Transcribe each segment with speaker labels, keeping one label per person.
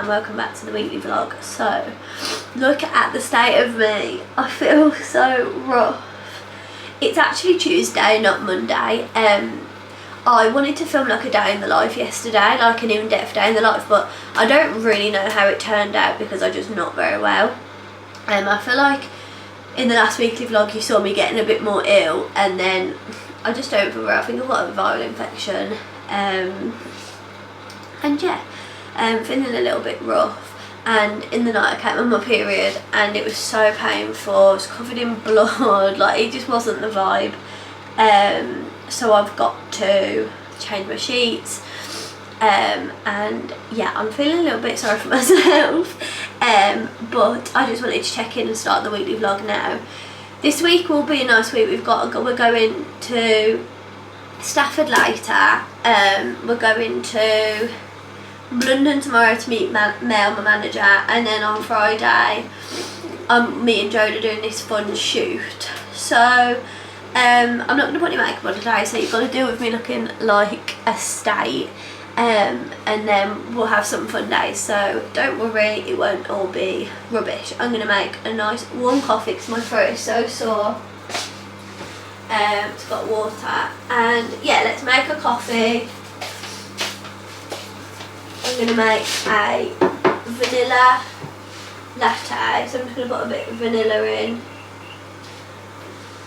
Speaker 1: and welcome back to the weekly vlog. So look at the state of me. I feel so rough. It's actually Tuesday, not Monday. I wanted to film like a day in the life yesterday, like an in-depth day in the life, but I don't really know how it turned out because I just not very well. I feel like in the last weekly vlog you saw me getting a bit more ill, and then I just don't feel well. I think I've got a viral infection, and yeah, feeling a little bit rough. And in the night I came on my period and it was so painful. I was covered in blood, like it just wasn't the vibe. So I've got to change my sheets, and yeah, I'm feeling a little bit sorry for myself, but I just wanted to check in and start the weekly vlog now. This week will be a nice week. We're going to Stafford later, we're going to London tomorrow to meet Mel, my manager, and then on Friday me and Joe are doing this fun shoot. So I'm not going to put any makeup on today, so you've got to deal with me looking like a state, and then we'll have some fun days, so don't worry, it won't all be rubbish. I'm going to make a nice warm coffee because my throat is so sore. It's got water, and yeah, let's make a coffee. I'm going to make a vanilla latte, so I'm just going to put a bit of vanilla in,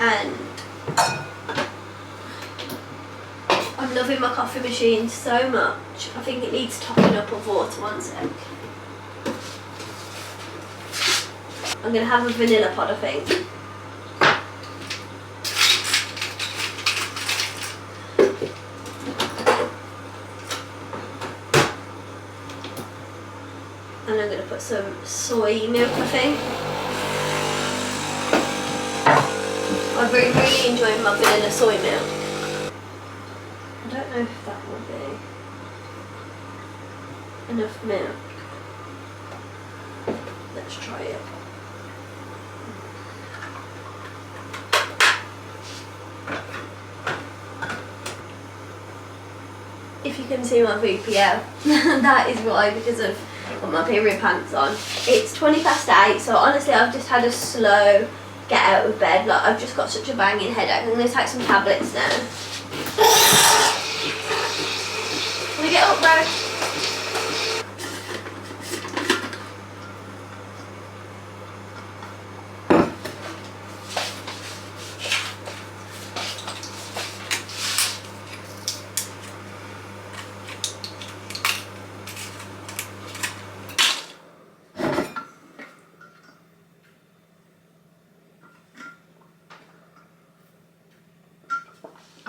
Speaker 1: and I'm loving my coffee machine so much. I think it needs topping up of water. One sec. I'm going to have a vanilla pod, I think. And I'm going to put some soy milk, I think. I'm really enjoying my vanilla soy milk. I don't know if that will be enough milk. Let's try it. If you can see my VPL, that is why, because of got my period pants on. It's 8:20, so honestly I've just had a slow get out of bed. Like I've just got such a banging headache. I'm going to take some tablets now. Can we get up, bro?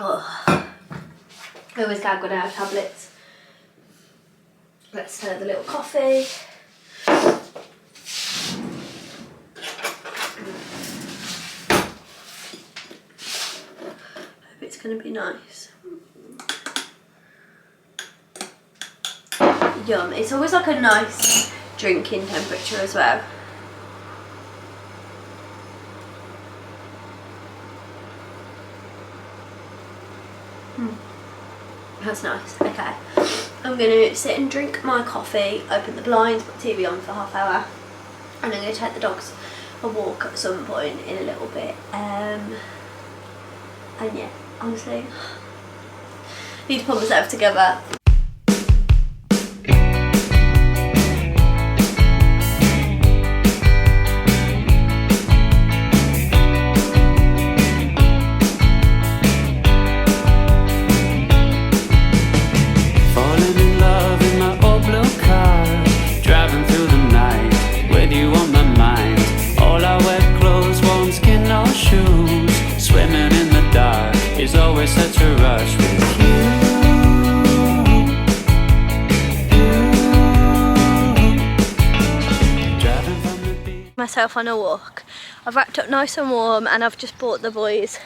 Speaker 1: Oh, I always gag when I have tablets. Let's serve the little coffee. Hope it's going to be nice. Yum. It's always like a nice drinking temperature as well. That's nice. Okay, I'm going to sit and drink my coffee, open the blinds, put the TV on for half hour, and I'm going to take the dogs a walk at some point in a little bit. And yeah, honestly, need to pull myself together.
Speaker 2: Such a rush with you. Driving from the beach.
Speaker 1: Myself on a walk. I've wrapped up nice and warm, and I've just brought the boys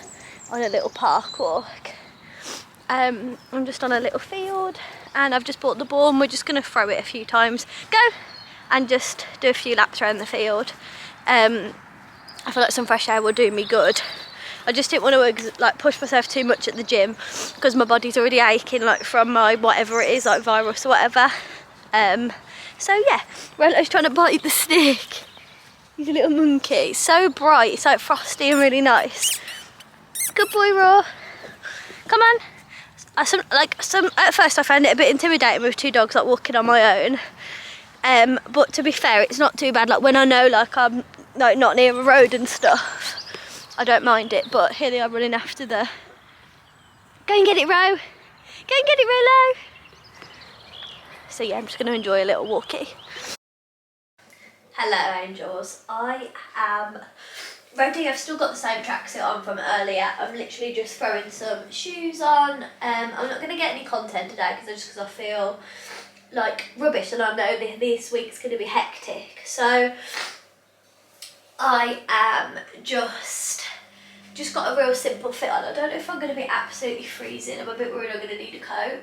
Speaker 1: on a little park walk. I'm just on a little field, and I've just bought the ball, and we're just going to throw it a few times. Go! And just do a few laps around the field. I feel like some fresh air will do me good. I just didn't want to like push myself too much at the gym because my body's already aching, like from my whatever it is, like virus or whatever. So yeah, Rolo's trying to bite the stick. He's a little monkey. It's so bright, it's like frosty and really nice. Good boy, Raw. Come on. At first I found it a bit intimidating with two dogs like walking on my own. But to be fair, it's not too bad. Like when I know like I'm like not near a road and stuff, I don't mind it. But here they are running after the. Go and get it, Ro. Go and get it, Rolo. So yeah, I'm just going to enjoy a little walkie. Hello, angels. I am ready. I've still got the same tracksuit on from earlier. I'm literally just throwing some shoes on. I'm not going to get any content today because I feel like rubbish and I know this week's going to be hectic. So I am just got a real simple fit on. I don't know if I'm going to be absolutely freezing. I'm a bit worried I'm going to need a coat.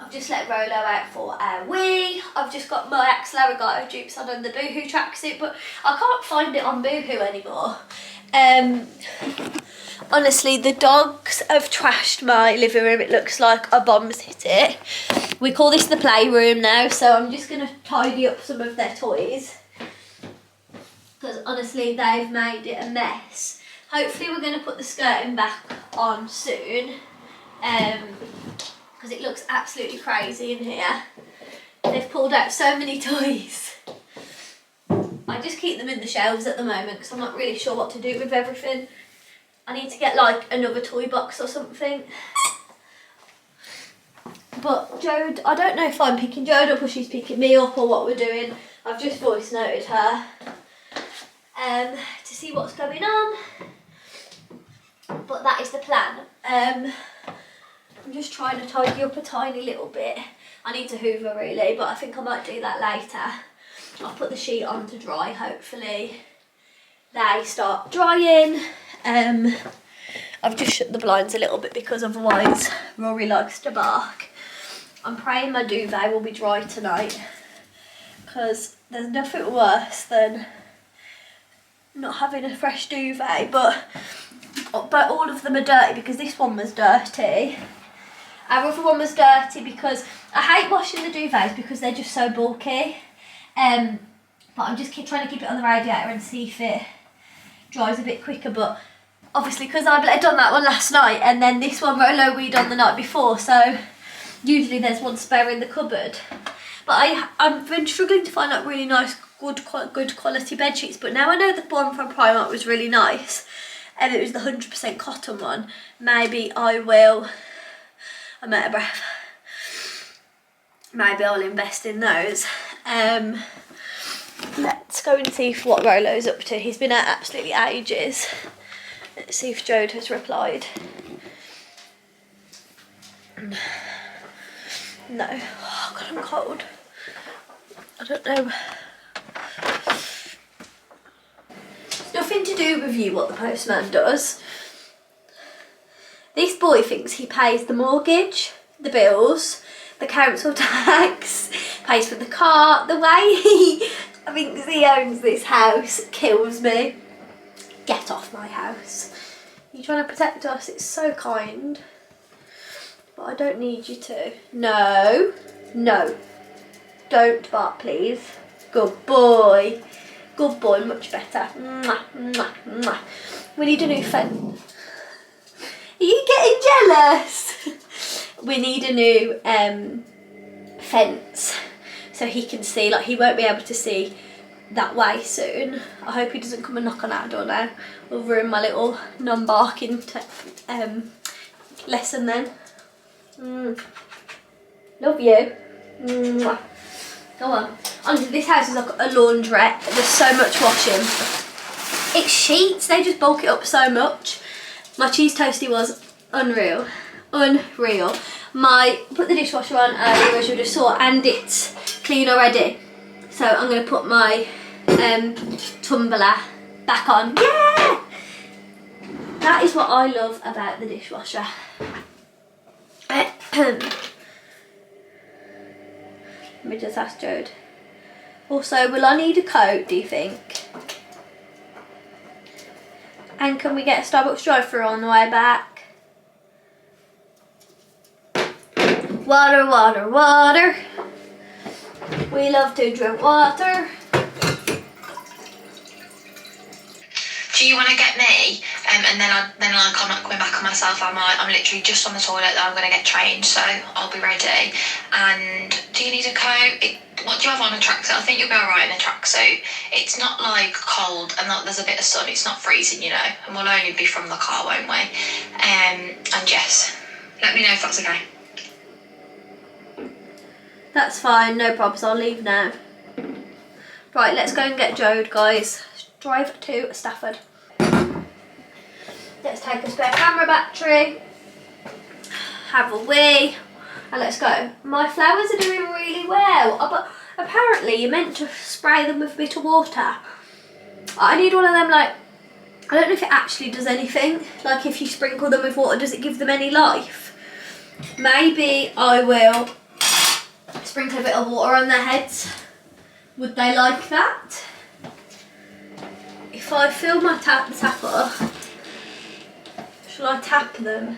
Speaker 1: I've just let Rolo out for a wee. I've just got my Axel dupes on the Boohoo tracksuit, but I can't find it on Boohoo anymore. Honestly, the dogs have trashed my living room. It looks like a bomb's hit it. We call this the playroom now, so I'm just going to tidy up some of their toys. Because honestly, they've made it a mess. Hopefully we're going to put the skirting back on soon. Because it looks absolutely crazy in here. They've pulled out so many toys. I just keep them in the shelves at the moment because I'm not really sure what to do with everything. I need to get like another toy box or something. But Jode, I don't know if I'm picking Jode up or she's picking me up or what we're doing. I've just voice noted her to see what's going on. But that is the plan. I'm just trying to tidy up a tiny little bit. I need to hoover really, but I think I might do that later. I'll put the sheet on to dry, hopefully they start drying. I've just shut the blinds a little bit because otherwise Rory likes to bark. I'm praying my duvet will be dry tonight because there's nothing worse than not having a fresh duvet, but all of them are dirty because this one was dirty. Our other one was dirty because I hate washing the duvets because they're just so bulky. But I'm just trying to keep it on the radiator and see if it dries a bit quicker. But obviously because I've done that one last night and then this one Rolo weed on the night before, so usually there's one spare in the cupboard. But I've been struggling to find like really nice, good quality bed sheets. But now I know the one from Primark was really nice, and it was the 100% cotton one. Maybe I will. I'm out of breath. Maybe I'll invest in those. Let's go and see what Rolo's up to. He's been out absolutely ages. Let's see if Jode has replied. No. Oh God, I'm cold. I don't know. It's nothing to do with you what the postman does. This boy thinks he pays the mortgage, the bills, the council tax, pays for the car. The way he thinks he owns this house kills me. Get off my house. You're trying to protect us. It's so kind. But I don't need you to. No. No. Don't bark, please. Good boy. Good boy. Much better. Mwah, mwah, mwah. We need a new fence. Are you getting jealous? We need a new fence so he can see. Like, he won't be able to see that way soon. I hope he doesn't come and knock on our door now. We'll ruin my little non-barking lesson then. Love you. Mwah. Go on. Honestly, this house is like a laundrette. There's so much washing. It's sheets. They just bulk it up so much. My cheese toastie was unreal. Unreal. Put the dishwasher on earlier as you just saw, and it's clean already. So I'm going to put my tumbler back on. Yeah! That is what I love about the dishwasher. Let me just ask Jode. Also, will I need a coat, do you think? And can we get a Starbucks drive-thru on the way back? Water, water, water. We love to drink water.
Speaker 3: Do you want to get me? And then I'm not coming back on myself, am I? I'm literally just on the toilet that I'm going to get changed, so I'll be ready. And do you need a coat? What do you have on a tracksuit? I think you'll be alright in a tracksuit. It's not like cold and there's a bit of sun. It's not freezing, you know. And we'll only be from the car, won't we? And yes, let me know if that's okay.
Speaker 1: That's fine, no problems. I'll leave now. Right, let's go and get Jode, guys. Drive to Stafford. Let's take a spare camera battery, have a wee, and let's go. My flowers are doing really well, but apparently you're meant to spray them with a bit of water. I need one of them, like, I don't know if it actually does anything. Like, if you sprinkle them with water, does it give them any life? Maybe I will sprinkle a bit of water on their heads. Would they like that? If I fill my tap up, shall I tap them?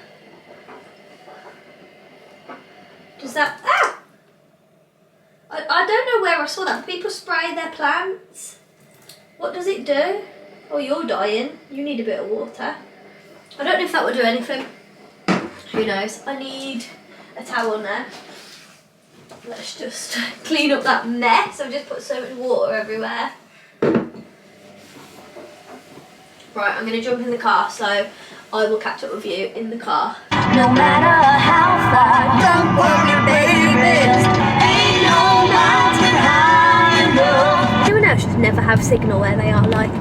Speaker 1: Does that... Ah! I don't know where I saw that. People spray their plants. What does it do? Oh, you're dying. You need a bit of water. I don't know if that would do anything. Who knows? I need a towel now. Let's just clean up that mess. I've just put so much water everywhere. Right, I'm going to jump in the car, so I will catch up with you in the car. No matter how far, don't worry, baby. Ain't no mountain high enough. Everyone else just never have signal where they are. Like,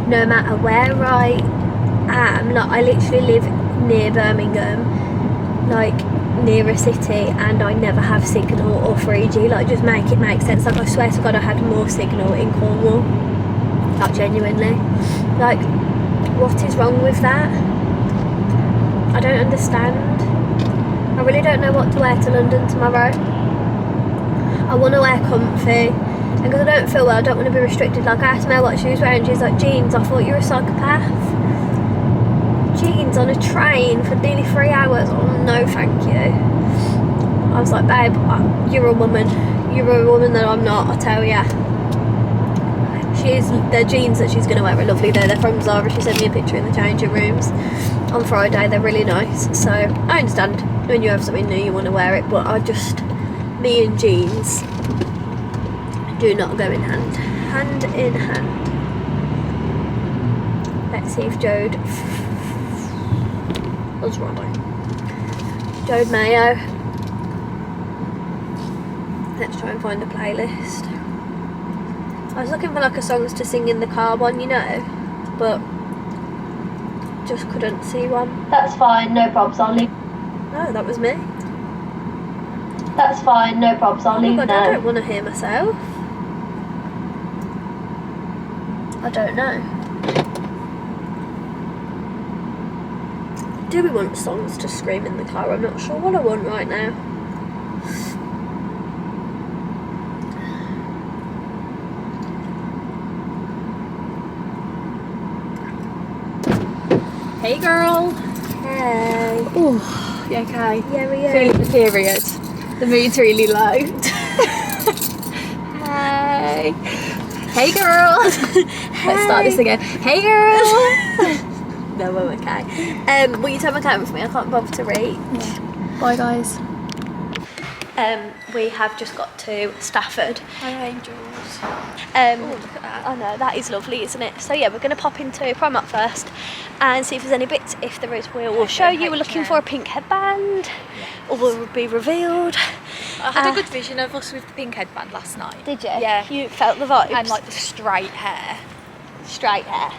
Speaker 1: no matter where I am, like, I literally live near Birmingham, like, near a city, and I never have signal or 3G. Like, just make it make sense. Like, I swear to God, I had more signal in Cornwall. Like, genuinely. Like, what is wrong with that? I don't understand. I really don't know what to wear to London tomorrow. I want to wear comfy, and because I don't feel well, I don't want to be restricted. Like, I asked Mel what she was wearing, she's like, jeans. I thought you were a psychopath. Jeans on a train for nearly 3 hours? Oh no, thank you. I was like, babe, you're a woman. You're a woman that I'm not, I tell ya. The jeans that she's going to wear are lovely though. They're from Zara. She sent me a picture in the changing rooms on Friday. They're really nice. So I understand when you have something new you want to wear it, but me and jeans do not go in hand. Hand in hand. Let's see if Jode was wrong. Jode Mayo. Let's try and find a playlist. I was looking for like a songs to sing in the car one, you know, but just couldn't see one. That's fine, no probs, I'll leave. Oh, that was me. That's fine, no probs, I'll leave now. I don't want to hear myself. I don't know. Do we want songs to scream in the car? I'm not sure what I want right now.
Speaker 4: Hey girl.
Speaker 1: Hey.
Speaker 4: Oh, you okay?
Speaker 1: Yeah, we are.
Speaker 4: Feeling the period. The mood's really low. Hey. Hey girl. Let's start this again. Hey girl.
Speaker 1: No, I'm okay. Will you turn my camera for me? I can't bother to reach.
Speaker 4: Yeah. Bye guys.
Speaker 1: We have just got to Stafford.
Speaker 4: Hi angels.
Speaker 1: Look at that. I know, that is lovely, isn't it? So yeah, we're going to pop into Primark first and see if there's any bits. If there is, we'll show you. We're looking for a pink headband, or will be revealed.
Speaker 4: I had a good vision of us with the pink headband last night.
Speaker 1: Did you?
Speaker 4: Yeah.
Speaker 1: You felt the vibes?
Speaker 4: And like the straight hair.
Speaker 1: Straight hair?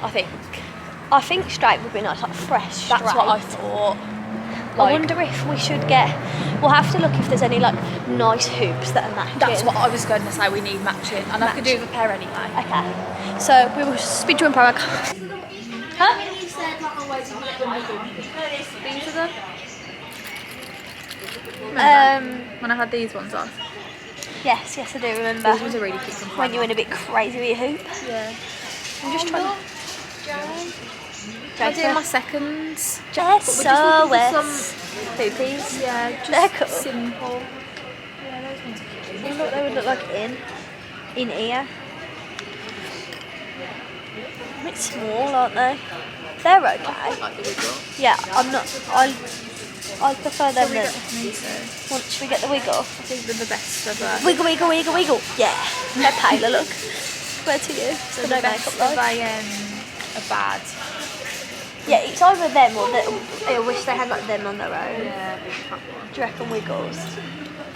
Speaker 1: I think straight would be nice, like fresh straight.
Speaker 4: That's what I thought.
Speaker 1: I wonder if we should get... We'll have to look if there's any like nice hoops that are matching.
Speaker 4: That's what I was going to say, we need matching. And I could do with a pair anyway.
Speaker 1: Okay. So we will speak to you in Primark. Huh?
Speaker 4: These are them? When I had these ones on.
Speaker 1: Yes, I do remember.
Speaker 4: These ones are really cute.
Speaker 1: When you went a bit crazy with your hoop.
Speaker 4: Yeah.
Speaker 1: I'm just trying to...
Speaker 4: I'm doing my seconds.
Speaker 1: Just so
Speaker 4: some
Speaker 1: hoopies.
Speaker 4: Yeah, just
Speaker 1: they're cool.
Speaker 4: simple. Yeah, those ones are cute.
Speaker 1: They would look like in. in here. A bit small, aren't they? They're okay.
Speaker 4: Like the wiggle.
Speaker 1: Yeah, I'm not. I prefer them.
Speaker 4: We
Speaker 1: Than,
Speaker 4: got me so.
Speaker 1: once we get the wiggle.
Speaker 4: I think they're the best of
Speaker 1: Wiggle, wiggle, wiggle, wiggle. Yeah. They're paler, look. Where to you?
Speaker 4: So
Speaker 1: For
Speaker 4: the
Speaker 1: no
Speaker 4: best
Speaker 1: makeup
Speaker 4: of
Speaker 1: though.
Speaker 4: a bad.
Speaker 1: Yeah, it's either them or I wish they had like them on their own.
Speaker 4: Yeah, big fat one.
Speaker 1: Do you reckon wiggles?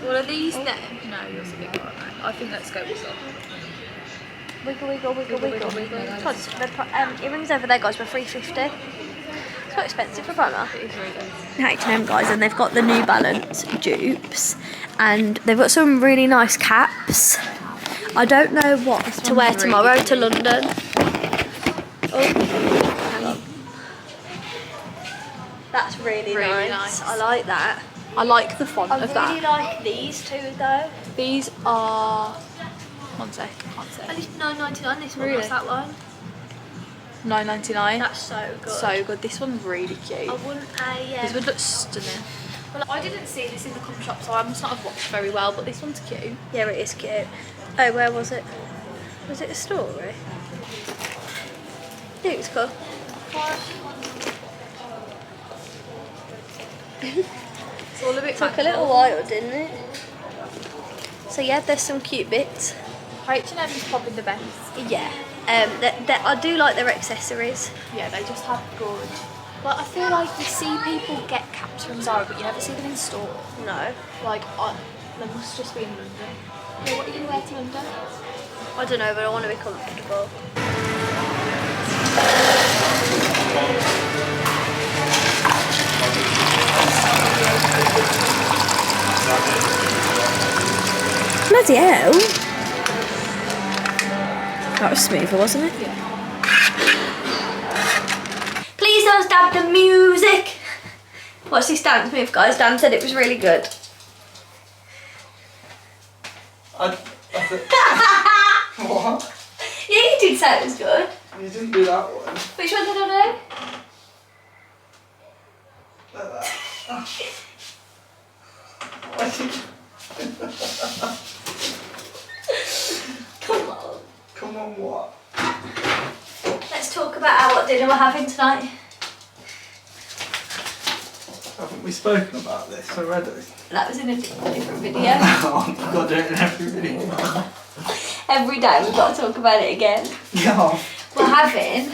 Speaker 4: Well, are these them? No, yours are bigger, aren't they? I think let's go with them.
Speaker 1: Wiggle, wiggle, wiggle,
Speaker 4: Wiggle,
Speaker 1: wiggle.
Speaker 4: wiggle, wiggle.
Speaker 1: God, earrings over there, guys, were $3.50. It's quite expensive for Primark.
Speaker 4: It is really good.
Speaker 1: H&M, guys, and they've got the New Balance dupes, and they've got some really nice caps. I don't know what to wear
Speaker 4: really
Speaker 1: tomorrow
Speaker 4: good.
Speaker 1: to London. Oh, that's really,
Speaker 4: Really
Speaker 1: nice.
Speaker 4: nice.
Speaker 1: I like that.
Speaker 4: I like the font
Speaker 1: I
Speaker 4: of
Speaker 1: really
Speaker 4: that.
Speaker 1: like these two though.
Speaker 4: These are. One sec, can't say.
Speaker 1: At least $9.99. This one.
Speaker 4: Really?
Speaker 1: What's that one?
Speaker 4: $9.99.
Speaker 1: That's so good.
Speaker 4: So good. This one's really cute.
Speaker 1: I want a.
Speaker 4: This one looks stunning. Well, I didn't see this in the cum shop, so I must not have watched very well. But this one's cute.
Speaker 1: Yeah, it is cute. Oh, where was it? Was it a story? I think it's cool.
Speaker 4: It's all a bit.
Speaker 1: Took a little while, didn't it? So yeah, there's some cute bits.
Speaker 4: H&M is probably the best.
Speaker 1: Yeah. I do like their accessories.
Speaker 4: Yeah, they just have good. Like I feel like you see people get caps from Zara, but you never see them in store.
Speaker 1: No.
Speaker 4: Like they must just be in London. Yeah, what are you gonna wear to London?
Speaker 1: I don't know, but I want to be comfortable. Bloody hell. That was smoother, wasn't it?
Speaker 4: Yeah.
Speaker 1: Please don't stop the music. What's this dance move, guys? Dan said it was really good.
Speaker 5: I what?
Speaker 1: Yeah, you did say it was good.
Speaker 5: You didn't do that one.
Speaker 1: Which one did I
Speaker 5: Like that.
Speaker 1: do? Come on.
Speaker 5: Come on, what?
Speaker 1: Let's talk about what dinner we're having tonight.
Speaker 5: Haven't we spoken about this already?
Speaker 1: That was in a different video.
Speaker 5: Oh, I've got to do it in every video.
Speaker 1: Every day we've got to talk about it again.
Speaker 5: Yeah.
Speaker 1: We're having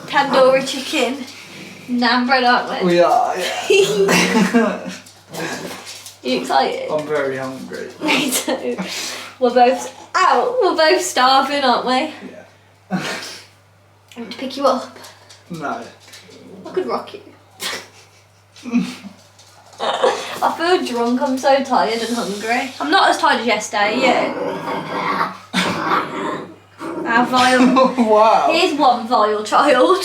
Speaker 1: tandoori chicken, naan bread, aren't we?
Speaker 5: We are, yeah.
Speaker 1: You excited?
Speaker 5: I'm very hungry.
Speaker 1: Me too. We're both starving, aren't we?
Speaker 5: Yeah.
Speaker 1: I want to pick you up.
Speaker 5: No.
Speaker 1: I could rock you. I feel drunk, I'm so tired and hungry. I'm not as tired as yesterday, you. Our vile.
Speaker 5: Wow.
Speaker 1: Here's one vile child.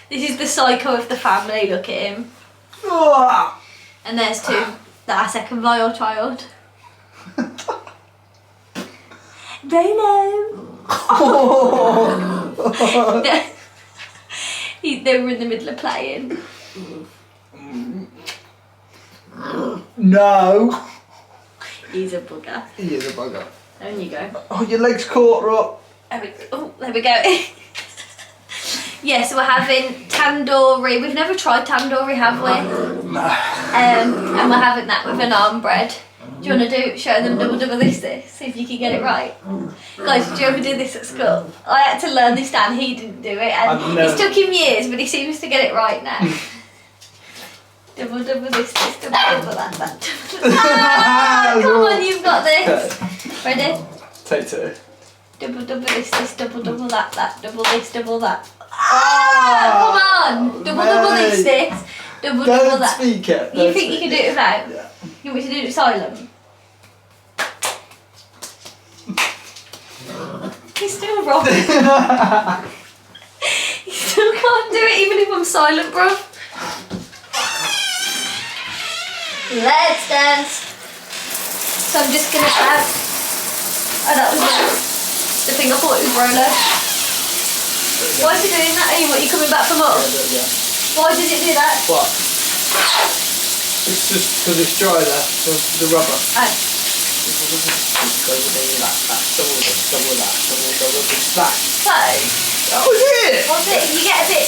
Speaker 1: This is the psycho of the family, look at him.
Speaker 5: Ah.
Speaker 1: And there's two. Our second vile child. They were in the middle of playing.
Speaker 5: No.
Speaker 1: He's a bugger.
Speaker 5: He is a bugger.
Speaker 1: Down you go.
Speaker 5: Oh, your leg's caught up.
Speaker 1: There we go. Yeah, so we're having tandoori. We've never tried tandoori, have we?
Speaker 5: No.
Speaker 1: And we're having that with a naan bread. Do you want to show them double this, see if you can get it right? Guys, did you ever do this at school? I had to learn this down, he didn't do it, and it took him years, but he seems to get it right now. Double this, double that. Ah, come on, you've got this. Ready?
Speaker 5: Take two.
Speaker 1: Double this, double that, double this, double that. Ah, come on! Double this, double
Speaker 5: Don't
Speaker 1: that.
Speaker 5: speak it.
Speaker 1: You think you can do it without?
Speaker 5: Yeah.
Speaker 1: You want me to do it silent? He's still wrong. You still can't do it even if I'm silent, bro. Let's dance. So I'm just gonna have. Oh, that was the thing I thought it was Rolo. Why is it doing that? Are you coming back from us?
Speaker 5: Yeah.
Speaker 1: Why did it do that?
Speaker 5: What? It's just because it's dry there, the rubber.
Speaker 1: Oh. So,
Speaker 5: That was it!
Speaker 1: what's it? You get a bit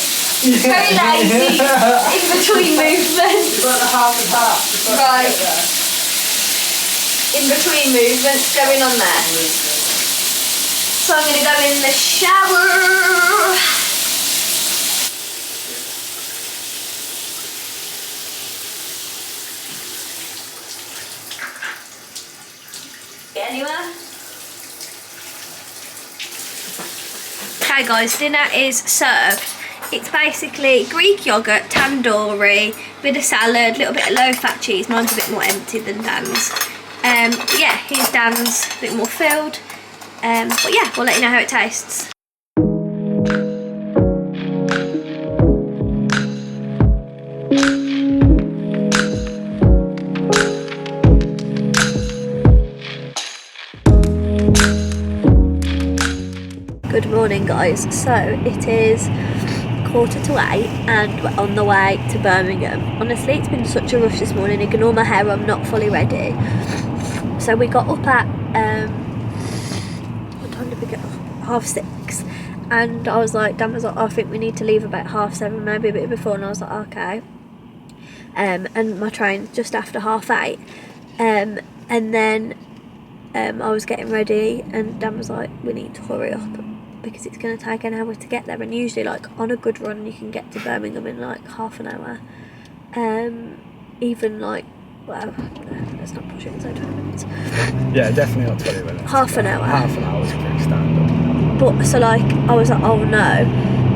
Speaker 1: very lazy in between movements.
Speaker 5: About the half and half.
Speaker 1: Right. In between movements going on there. So I'm going to go in the shower. Get anywhere? Okay guys, dinner is served. It's basically Greek yogurt, tandoori, bit of salad, little bit of low-fat cheese. Mine's a bit more empty than Dan's. But yeah, here's Dan's, a bit more filled. But yeah, we'll let you know how it tastes. Good morning guys, so it is 7:45 and we're on the way to Birmingham. Honestly, it's been such a rush this morning. Ignore my hair, I'm not fully ready. So we got up at what time did we get up? 6:30, and I was like, Dan was like, oh, I think we need to leave about 7:30, maybe a bit before, and I was like, okay. And my train just after 8:30, and then I was getting ready and Dan was like, we need to hurry up because it's going to take an hour to get there, and usually like on a good run you can get to Birmingham in like half an hour, even like, well, let's not push it, so 20 minutes.
Speaker 5: Yeah, definitely not 20 minutes.
Speaker 1: Half an hour.
Speaker 5: Half an hour is pretty standard.
Speaker 1: But so like I was like, oh no,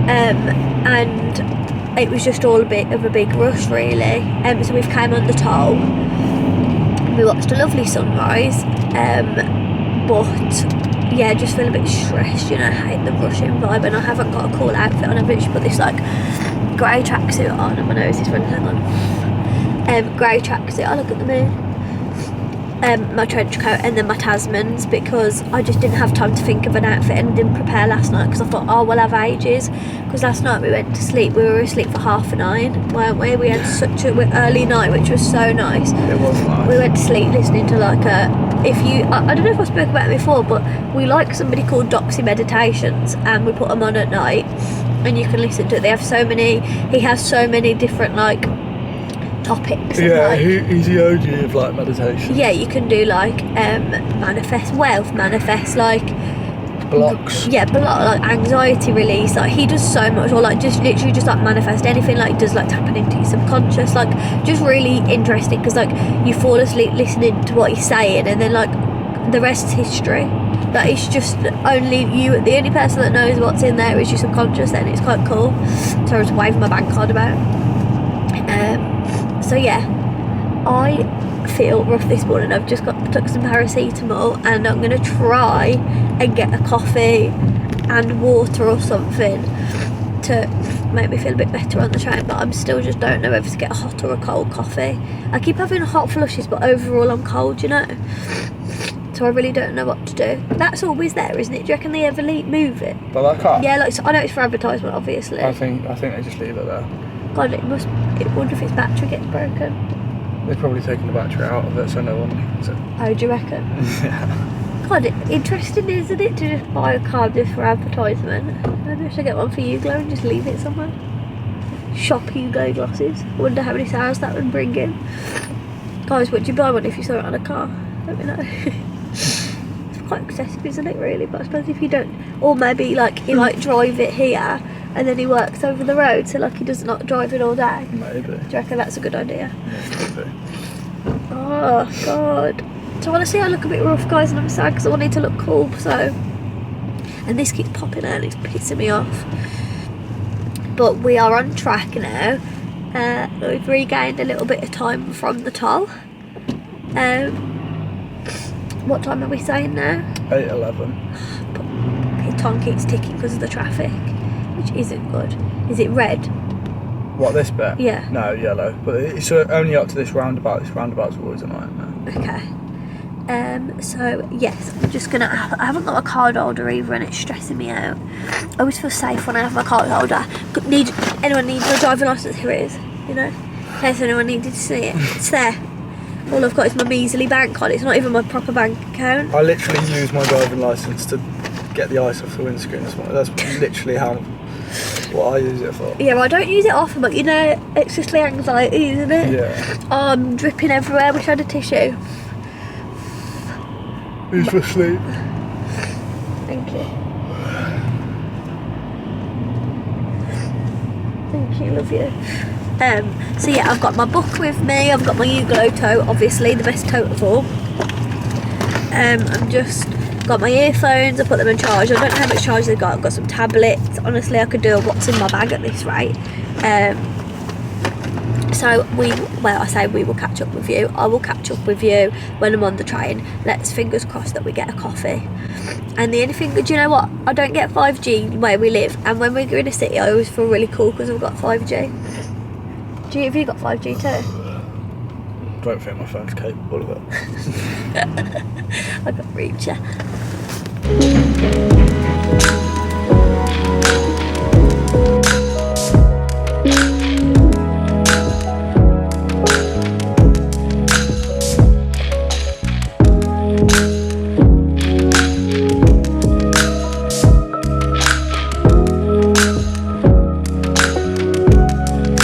Speaker 1: and it was just all a bit of a big rush really. So we've came on the toll, we watched a lovely sunrise, but yeah, just feel a bit stressed, you know, I hate the rushing vibe, and I haven't got a cool outfit on. I've literally put this like grey tracksuit on, and my nose is running, hang on. Grey tracksuit, I look at the moon. My trench coat, and then my Tasmans, because I just didn't have time to think of an outfit and didn't prepare last night, because I thought, oh, we'll have ages, because last night we went to sleep, we were asleep for 9:30, weren't we? We had such an early night, which was so nice.
Speaker 5: It was nice.
Speaker 1: We went to sleep listening to like I don't know if I spoke about it before, but we like somebody called Doxy Meditations, and we put them on at night, and you can listen to it. They have so many, he has so many different like topics.
Speaker 5: Yeah,
Speaker 1: like,
Speaker 5: he's the OG of like meditation.
Speaker 1: yeah, you can do like manifest wealth, manifest like
Speaker 5: Blocks.
Speaker 1: yeah, but like anxiety release, like he does so much, or like just literally just like manifest anything, like he does like tapping into your subconscious, like just really interesting, because like you fall asleep listening to what he's saying, and then like the rest is history. Like it's just only you, the only person that knows what's in there is your subconscious, and it's quite cool. So I was waving my bank card about. So yeah, I feel rough this morning. I've just took some paracetamol, and I'm gonna try and get a coffee and water or something to make me feel a bit better on the train, but I'm still just don't know whether to get a hot or a cold coffee. I keep having hot flushes, but overall I'm cold, you know, so I really don't know what to do. That's always there, isn't it? Do you reckon they ever move it?
Speaker 5: But I can't.
Speaker 1: Yeah, like so I know it's for advertisement, obviously.
Speaker 5: I think they just leave it there.
Speaker 1: God, I wonder if its battery gets broken.
Speaker 5: They've probably taken the battery out of it, so no one needs it.
Speaker 1: Oh, do you reckon?
Speaker 5: Yeah.
Speaker 1: God, interesting, isn't it, to just buy a card just for advertisement? Maybe I should get one for Hugo and just leave it somewhere. Shop Hugo glasses. I wonder how many sales that would bring in. Guys, would you buy one if you saw it on a car? Let me know. It's quite excessive, isn't it, really? But I suppose if you don't, or maybe like he might drive it here and then he works over the road, so like he does not drive it all day.
Speaker 5: Maybe.
Speaker 1: Do you reckon that's a good idea?
Speaker 5: Yeah, maybe.
Speaker 1: Oh God. So honestly I look a bit rough, guys, and I'm sad because I wanted to look cool, so, and this keeps popping out and it's pissing me off. But we are on track now. We've regained a little bit of time from the toll. What time are we saying now?
Speaker 5: 8:11.
Speaker 1: But time keeps ticking because of the traffic, which isn't good. Is it red?
Speaker 5: What, this bit?
Speaker 1: Yeah.
Speaker 5: No, yellow. But it's only up to this roundabout. This roundabout's always a nightmare.
Speaker 1: Okay. So yes, I'm just gonna. I haven't got a card holder either, and it's stressing me out. I always feel safe when I have my card holder. Anyone needs a driving license? Here it is. You know, in case anyone needed to see it, it's there. All I've got is my measly bank card. It's not even my proper bank account.
Speaker 5: I literally use my driving licence to get the ice off the windscreen this morning. That's literally what I use it for.
Speaker 1: Yeah, well, I don't use it often, but you know, it's just the anxiety, isn't it?
Speaker 5: Yeah.
Speaker 1: Oh, I'm dripping everywhere. Wish I had a tissue.
Speaker 5: Who's for sleep?
Speaker 1: Thank you. Thank you, love you. So yeah, I've got my book with me. I've got my Ugolo tote, obviously the best tote of all. I've just got my earphones. I put them in charge. I don't know how much charge they've got. I've got some tablets. Honestly, I could do a what's in my bag at this rate. So I say we will catch up with you. I will catch up with you when I'm on the train. Let's fingers crossed that we get a coffee. And the only thing, do you know what? I don't get 5G where we live, and when we're in a city, I always feel really cool because I've got 5G. Have you got 5G too?
Speaker 5: I don't think my phone's capable of it.
Speaker 1: I got reacher.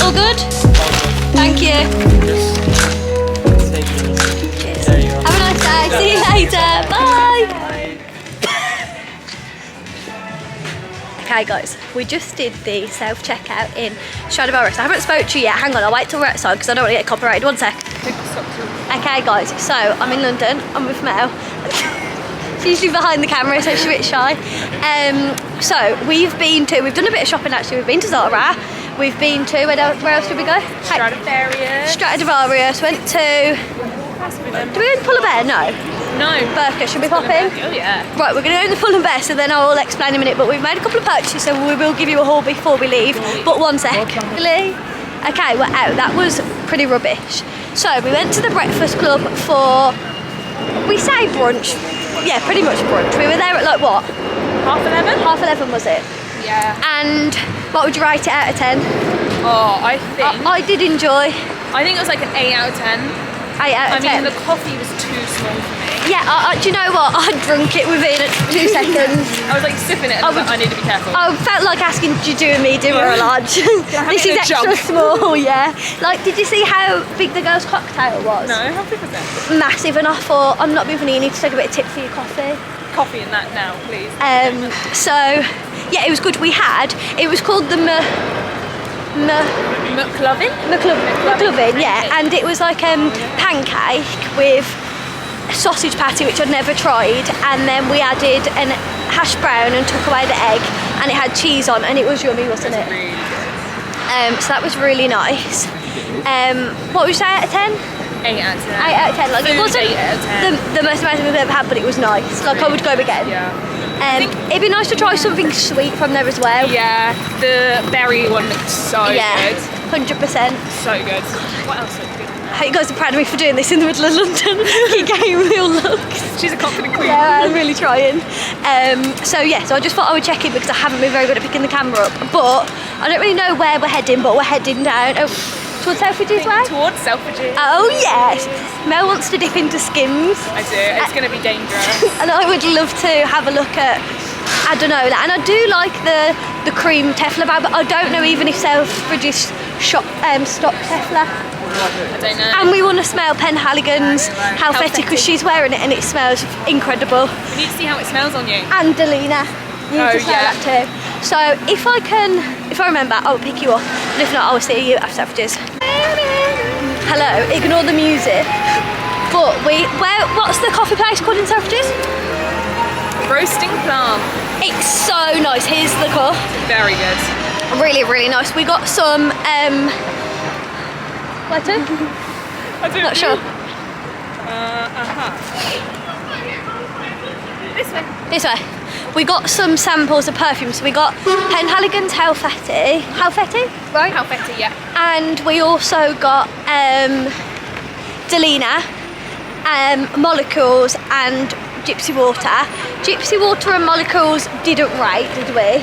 Speaker 1: All good? Thank you. Cheers. Have a nice day. See you later. Bye. Okay guys, we just did the self-checkout in Stradivarius. I haven't spoke to you yet. Hang on, I'll wait till we're outside because I don't want to get copyrighted. One sec. Okay guys, so I'm in London. I'm with Mel. She's usually behind the camera, so she's a bit shy. So we've done a bit of shopping actually. We've been to Zara. We've been to, where else did we go? Stradivarius. Went to, did we go to Pull & Bear? No. Burka, should we pop in?
Speaker 6: Oh yeah.
Speaker 1: Right, we're going to go in the Pull & Bear, so then I'll explain in a minute, but we've made a couple of purchases, so we will give you a haul before we leave. But one sec. Really? Okay, we're out. That was pretty rubbish. So we went to the Breakfast Club for, we say brunch. Yeah, pretty much brunch. We were there at like what?
Speaker 6: 11:30?
Speaker 1: 11:30 was it?
Speaker 6: Yeah.
Speaker 1: And what would you rate it out of 10?
Speaker 6: Oh, I think
Speaker 1: I did enjoy.
Speaker 6: I think it was like an 8 out of 10.
Speaker 1: 8 out of 10.
Speaker 6: I mean, the coffee was too small for me.
Speaker 1: Yeah, do you know what? I drunk it within 2 seconds.
Speaker 6: I was like sipping it and I was like, I need to be careful.
Speaker 1: I felt like asking, do you do a medium or a large? This is
Speaker 6: in a
Speaker 1: extra
Speaker 6: jug?
Speaker 1: small, yeah. Like, did you see how big the girl's cocktail was?
Speaker 6: No, how big was it?
Speaker 1: Massive, and I thought, I'm not being funny, you need to take a bit of tip for your coffee.
Speaker 6: Coffee in that now, please.
Speaker 1: So, yeah, it was good. It was called the McLovin, yeah, and it was like pancake with sausage patty, which I'd never tried, and then we added an hash brown and took away the egg, and it had cheese on, and it was yummy, wasn't it?
Speaker 6: Really
Speaker 1: So that was really nice. What would you say out of 10?
Speaker 6: 8 out of 10.
Speaker 1: 8 out of 10. Like, it
Speaker 6: Food,
Speaker 1: wasn't
Speaker 6: 8 out of 10.
Speaker 1: the most amazing we've ever had, but it was nice. Like, I would go again.
Speaker 6: Yeah.
Speaker 1: It'd be nice to try something sweet from there as well.
Speaker 6: Yeah, the berry one looked so good.
Speaker 1: 100%.
Speaker 6: So good. What else looked good?
Speaker 1: I hope you guys are proud of me for doing this in the middle of London. You gave me real looks.
Speaker 6: She's a confident queen.
Speaker 1: Yeah, I'm really trying. So I just thought I would check in because I haven't been very good at picking the camera up. But I don't really know where we're heading, but we're heading down. Towards Selfridges way?
Speaker 6: Towards Selfridges.
Speaker 1: Oh yes. Mel wants to dip into Skims.
Speaker 6: I do. It's going to be dangerous.
Speaker 1: And I would love to have a look at, I don't know, and I do like the cream Tefla bag, but I don't know even if Selfridges stock Tefla.
Speaker 6: I don't know.
Speaker 1: And we want to smell Penhaligon's Halfetti because she's wearing it and it smells incredible.
Speaker 6: We need to see how it smells on you.
Speaker 1: And Delina. You need to smell that too. So if I remember, I'll pick you up. And if not, I'll see you after Selfridges. Hello, ignore the music. But what's the coffee place called in Selfridges?
Speaker 6: Roasting Plum.
Speaker 1: It's so nice. Here's the cup.
Speaker 6: Very good.
Speaker 1: Really, really nice. We got some where to?
Speaker 6: I don't
Speaker 1: Not sure.
Speaker 6: This way.
Speaker 1: This way. We got some samples of perfume. So we got Penhaligon's Halfetti, right?
Speaker 6: Halfetti, yeah.
Speaker 1: And we also got Delina, Molecules and Gypsy Water. Gypsy Water and Molecules didn't rate, did we?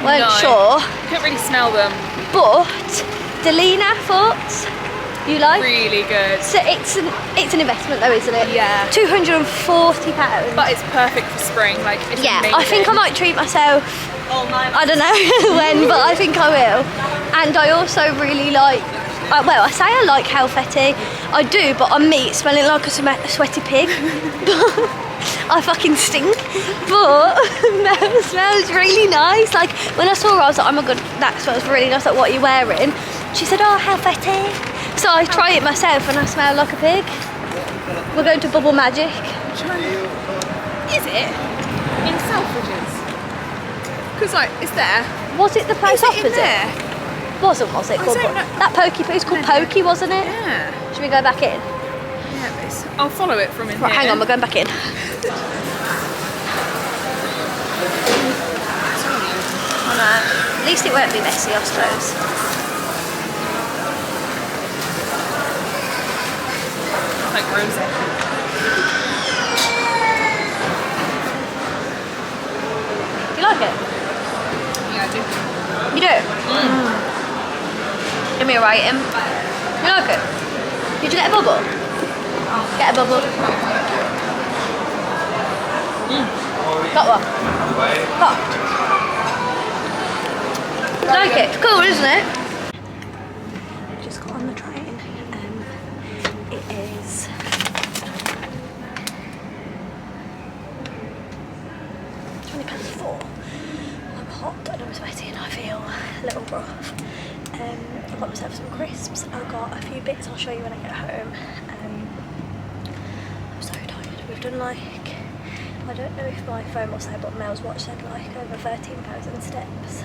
Speaker 1: Weren't sure.
Speaker 6: Couldn't really smell them.
Speaker 1: But Delina thoughts? You like?
Speaker 6: Really good.
Speaker 1: So it's an investment though, isn't it?
Speaker 6: Yeah.
Speaker 1: £240.
Speaker 6: But it's perfect for spring. Like, it's
Speaker 1: Yeah,
Speaker 6: amazing.
Speaker 1: I think I might treat myself.
Speaker 6: Oh my.
Speaker 1: I don't know when, but I think I will. And I also really like. Well, I say I like Helvetti. I do, but on me, it's smelling like a sweaty pig. I fucking stink. But it smells really nice. Like when I saw her, I was like, oh my god, that smells really nice. Like, what are you wearing? She said, oh, Helvetti. So I try it myself and I smell like a pig. We're going to Bubble Magic.
Speaker 6: Is it? In Selfridges? Because, like, it's there.
Speaker 1: Was it the place
Speaker 6: Is it
Speaker 1: opposite?
Speaker 6: in there?
Speaker 1: Was it?
Speaker 6: I
Speaker 1: Called
Speaker 6: don't know.
Speaker 1: that Pokey? It was called Pokey, wasn't it?
Speaker 6: Yeah.
Speaker 1: Should we go back in?
Speaker 6: Yeah, but I'll follow it from in
Speaker 1: Right,
Speaker 6: here.
Speaker 1: hang on, we're going back in. At least it won't be messy, I suppose.
Speaker 6: Like rosé.
Speaker 1: Do you like it?
Speaker 6: Yeah, I do.
Speaker 1: You do? Give me a rating. You like it? Did you get a bubble? Get a bubble. Got one? Got. Like it? It's cool, isn't it? Just got on the train. It is 4:20. I'm hot and I'm sweaty and I feel a little rough. I've got myself some crisps. I've got a few bits I'll show you when I get home. I'm so tired. We've done like, I don't know if my phone will say, but Mel's watch said like over 13,000 steps.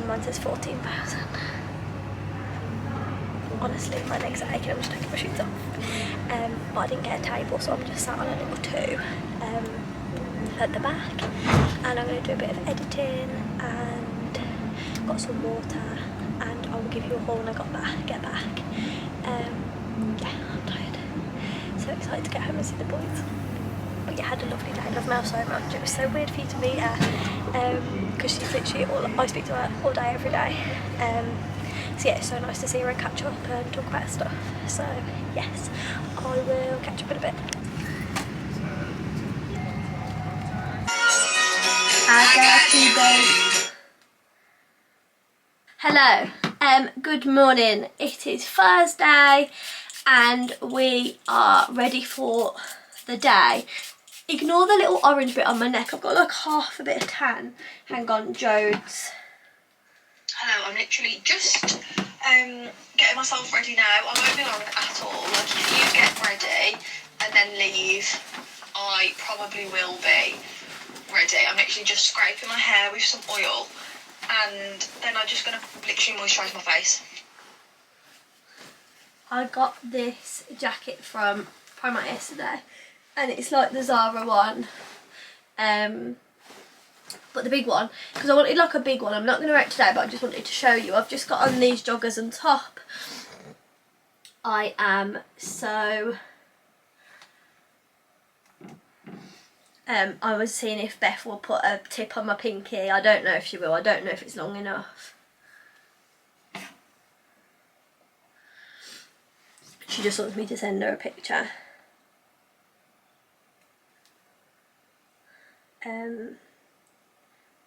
Speaker 1: Mine says 14,000. Honestly, my legs are aching. I'm just taking my shoes off. But I didn't get a table, so I'm just sat on a little two at the back. And I'm going to do a bit of editing and got some water. And I will give you a haul when I get back. Yeah, I'm tired. So excited to get home and see the boys. But yeah, had a lovely day. I love Mel so much. It was so weird for you to meet her because she's literally I speak to her all day, every day. So yeah, it's so nice to see her and catch up and talk about stuff. So yes, I will catch up in a bit. I got you, babe. Hello. Good morning. It is Thursday and we are ready for the day. Ignore the little orange bit on my neck. I've got like half a bit of tan. Hang on, Jodes.
Speaker 3: Hello, I'm literally just getting myself ready now. I won't be long at all. Like, if you get ready and then leave, I probably will be ready. I'm literally just scraping my hair with some oil and then I'm just going to literally moisturise my face.
Speaker 1: I got this jacket from Primark yesterday and it's like the Zara one. But the big one, because I wanted like a big one. I'm not going to wear it today, but I just wanted to show you. I've just got on these joggers and top. I am so... I was seeing if Beth will put a tip on my pinky. I don't know if she will. I don't know if it's long enough. She just wants me to send her a picture.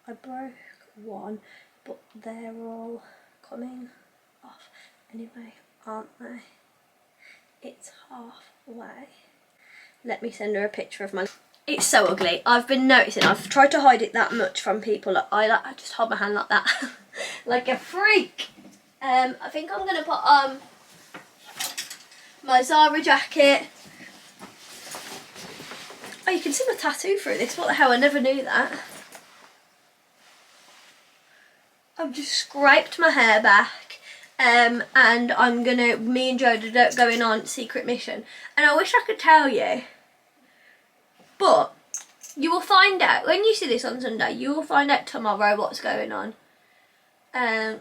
Speaker 1: I broke one, but they're all coming off anyway, aren't they? It's halfway. Let me send her a picture of my... It's so ugly. I've been noticing, I've tried to hide it that much from people. I just hold my hand like that. Like a freak. I think I'm going to put on my Zara jacket. Oh, you can see my tattoo through this. What the hell, I never knew that. I've just scraped my hair back and I'm gonna, me and Joe are going on secret mission. And I wish I could tell you, but you will find out, when you see this on Sunday, you will find out tomorrow what's going on.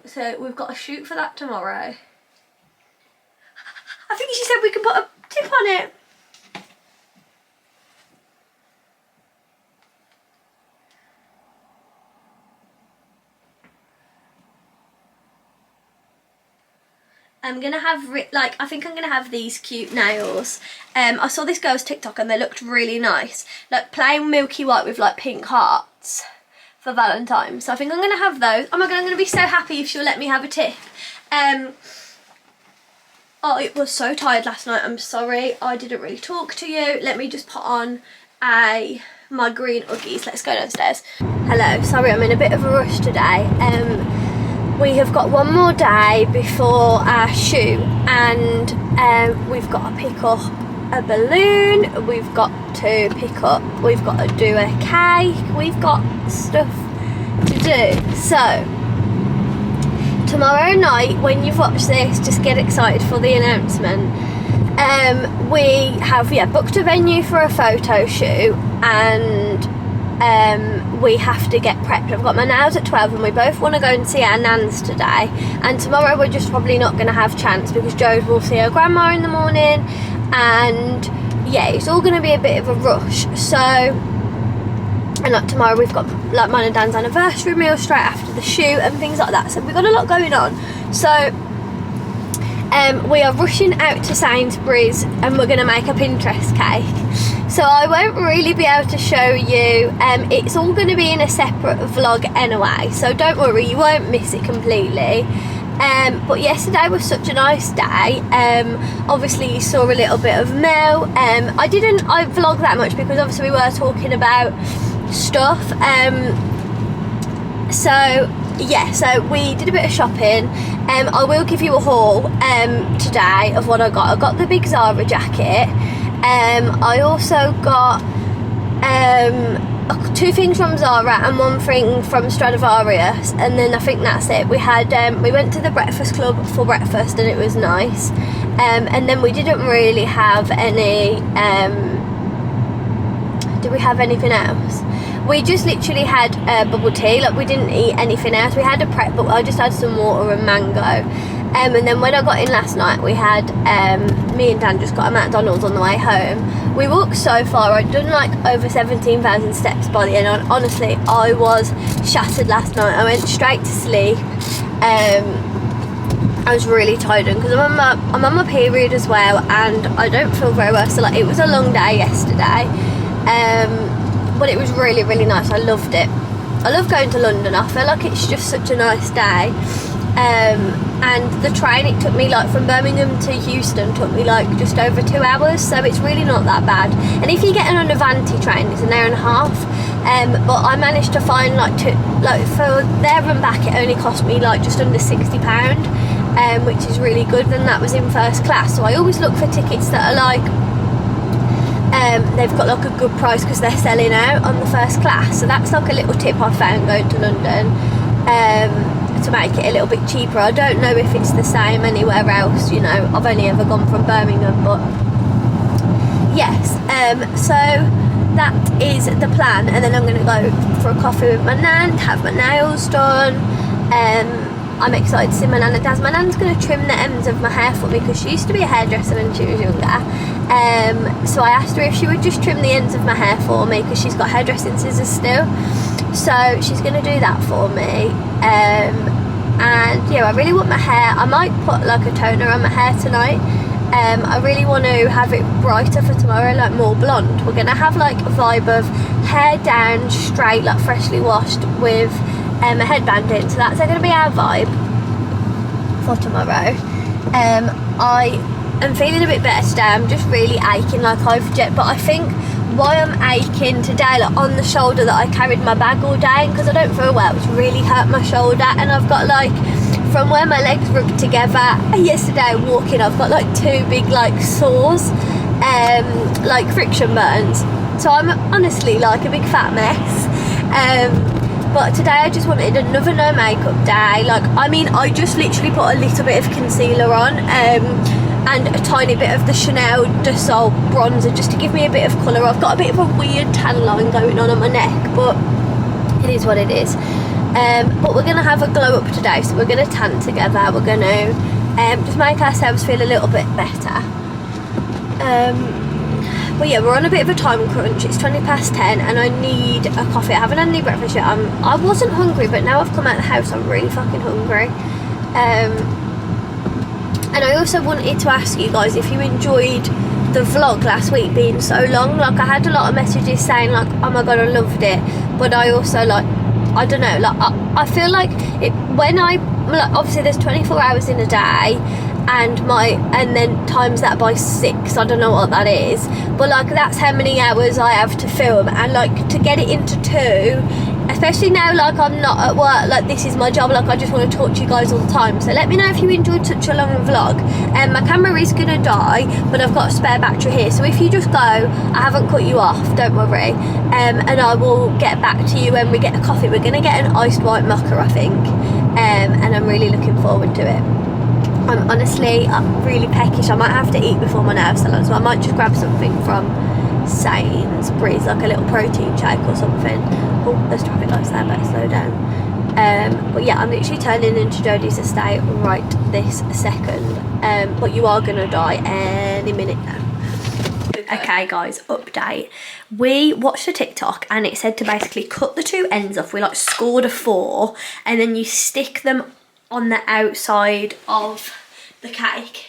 Speaker 1: So we've got a shoot for that tomorrow. I think she said we could put a tip on it. I'm gonna have I think I'm gonna have these cute nails. I saw this girl's TikTok and they looked really nice, like plain milky white with like pink hearts for Valentine's. So I think I'm gonna have those. Oh my god, I'm gonna be so happy if she'll let me have a tip. I was so tired last night. I'm sorry I didn't really talk to you. Let me just put on my green Uggies. Let's go downstairs. Hello, sorry I'm in a bit of a rush today. We have got one more day before our shoot, and we've got to pick up a balloon, we've got to do a cake, we've got stuff to do. So tomorrow night when you've watched this, just get excited for the announcement. We have booked a venue for a photo shoot, and we have to get prepped. I've got my nails at 12 and we both want to go and see our nans today, and tomorrow we're just probably not going to have chance because Jo will see her grandma in the morning, and yeah, it's all going to be a bit of a rush. So, and like tomorrow we've got like mine and Dan's anniversary meal straight after the shoot and things like that, so we've got a lot going on. So we are rushing out to Sainsbury's and we're going to make a Pinterest cake. So I won't really be able to show you. It's all going to be in a separate vlog anyway, so don't worry, you won't miss it completely. But yesterday was such a nice day. Obviously you saw a little bit of Mel. I vlogged that much because obviously we were talking about stuff. So we did a bit of shopping. I will give you a haul today of what I got. I got the big Zara jacket. I also got 2 things from Zara and 1 thing from Stradivarius, and then I think that's it. We went to the Breakfast Club for breakfast and it was nice, and then we didn't really have any. Did we have anything else? We just literally had bubble tea, like we didn't eat anything else. We had a prep, but I just had some water and mango. And then when I got in last night, we had, me and Dan just got a McDonald's on the way home. We walked so far, I'd done like over 17,000 steps by the end. Honestly, I was shattered last night. I went straight to sleep. I was really tired because I'm on my period as well, and I don't feel very well. So like, it was a long day yesterday. But it was really, really nice. I loved it. I love going to London. I feel like it's just such a nice day. And the train, it took me like from Birmingham to Houston, took me like just over 2 hours, so it's really not that bad. And if you're getting on a Vanti train, it's an hour and a half. But I managed to find for there and back, it only cost me like just under £60, which is really good. And that was in first class. So I always look for tickets that are like they've got like a good price because they're selling out on the first class. So that's like a little tip I found going to London, to make it a little bit cheaper. I don't know if it's the same anywhere else, you know, I've only ever gone from Birmingham, but yes. So that is the plan, and then I'm going to go for a coffee with my nan, have my nails done. I'm excited to see my nan and Dad. My nan's going to trim the ends of my hair for me because she used to be a hairdresser when she was younger. So I asked her if she would just trim the ends of my hair for me because she's got hairdressing scissors still. So she's going to do that for me. And yeah, I really want my hair. I might put like a toner on my hair tonight. I really want to have it brighter for tomorrow, like more blonde. We're going to have like a vibe of hair down, straight, like freshly washed with a headband in. So that's going to be our vibe for tomorrow. I am feeling a bit better today. I'm just really aching, like but I think why I'm aching today, like on the shoulder that I carried my bag all day, because I don't feel well, it's really hurt my shoulder, and I've got like from where my legs rubbed together yesterday walking, I've got like 2 big like sores, like friction burns. So I'm honestly like a big fat mess. But today I just wanted another no makeup day. Like, I mean, I just literally put a little bit of concealer on, and a tiny bit of the Chanel de Sol bronzer just to give me a bit of colour. I've got a bit of a weird tan line going on my neck, but it is what it is. But we're going to have a glow up today, so we're going to tan together. We're going to just make ourselves feel a little bit better. But yeah, we're on a bit of a time crunch. It's 10:20 and I need a coffee. I haven't had any breakfast yet. I wasn't hungry, but now I've come out of the house, I'm really fucking hungry. And I also wanted to ask you guys if you enjoyed the vlog last week being so long. Like, I had a lot of messages saying like, oh my god, I loved it, but I also like, I don't know, like I feel like it when I like, obviously there's 24 hours in a day, and then times that by 6, I don't know what that is, but like that's how many hours I have to film, and like to get it into 2, especially now like I'm not at work, like this is my job, like I just want to talk to you guys all the time. So let me know if you enjoyed such a long vlog. My camera is gonna die, but I've got a spare battery here, so if you just go, I haven't cut you off, don't worry, and I will get back to you when we get a coffee. We're gonna get an iced white mocha, I think, and I'm really looking forward to it. I'm really peckish. I might have to eat before my nails salon, so I might just grab something from Sainsbury's, like a little protein shake or something. Oh, there's traffic lights there, better slow down. But yeah, I'm literally turning into Jodie's estate right this second. But you are gonna die any minute now. Okay guys, update. We watched a TikTok and it said to basically cut the 2 ends off. We like scored a 4 and then you stick them on the outside of the cake.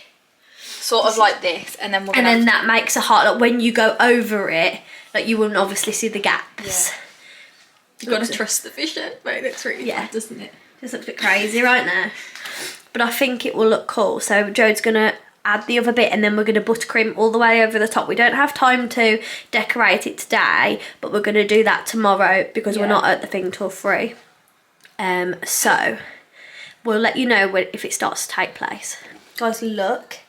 Speaker 4: Sort of like this, and then
Speaker 1: that makes a heart. Like when you go over it, like you wouldn't obviously see the gaps.
Speaker 4: Yeah. You've got to trust the vision, but it looks really bad, doesn't it?
Speaker 1: Just looks a bit crazy right now. But I think it will look cool. So Jode's gonna add the other bit and then we're gonna buttercream all the way over the top. We don't have time to decorate it today, but we're gonna do that tomorrow because we're not at the thing till 3. So we'll let you know if it starts to take place. Guys, look.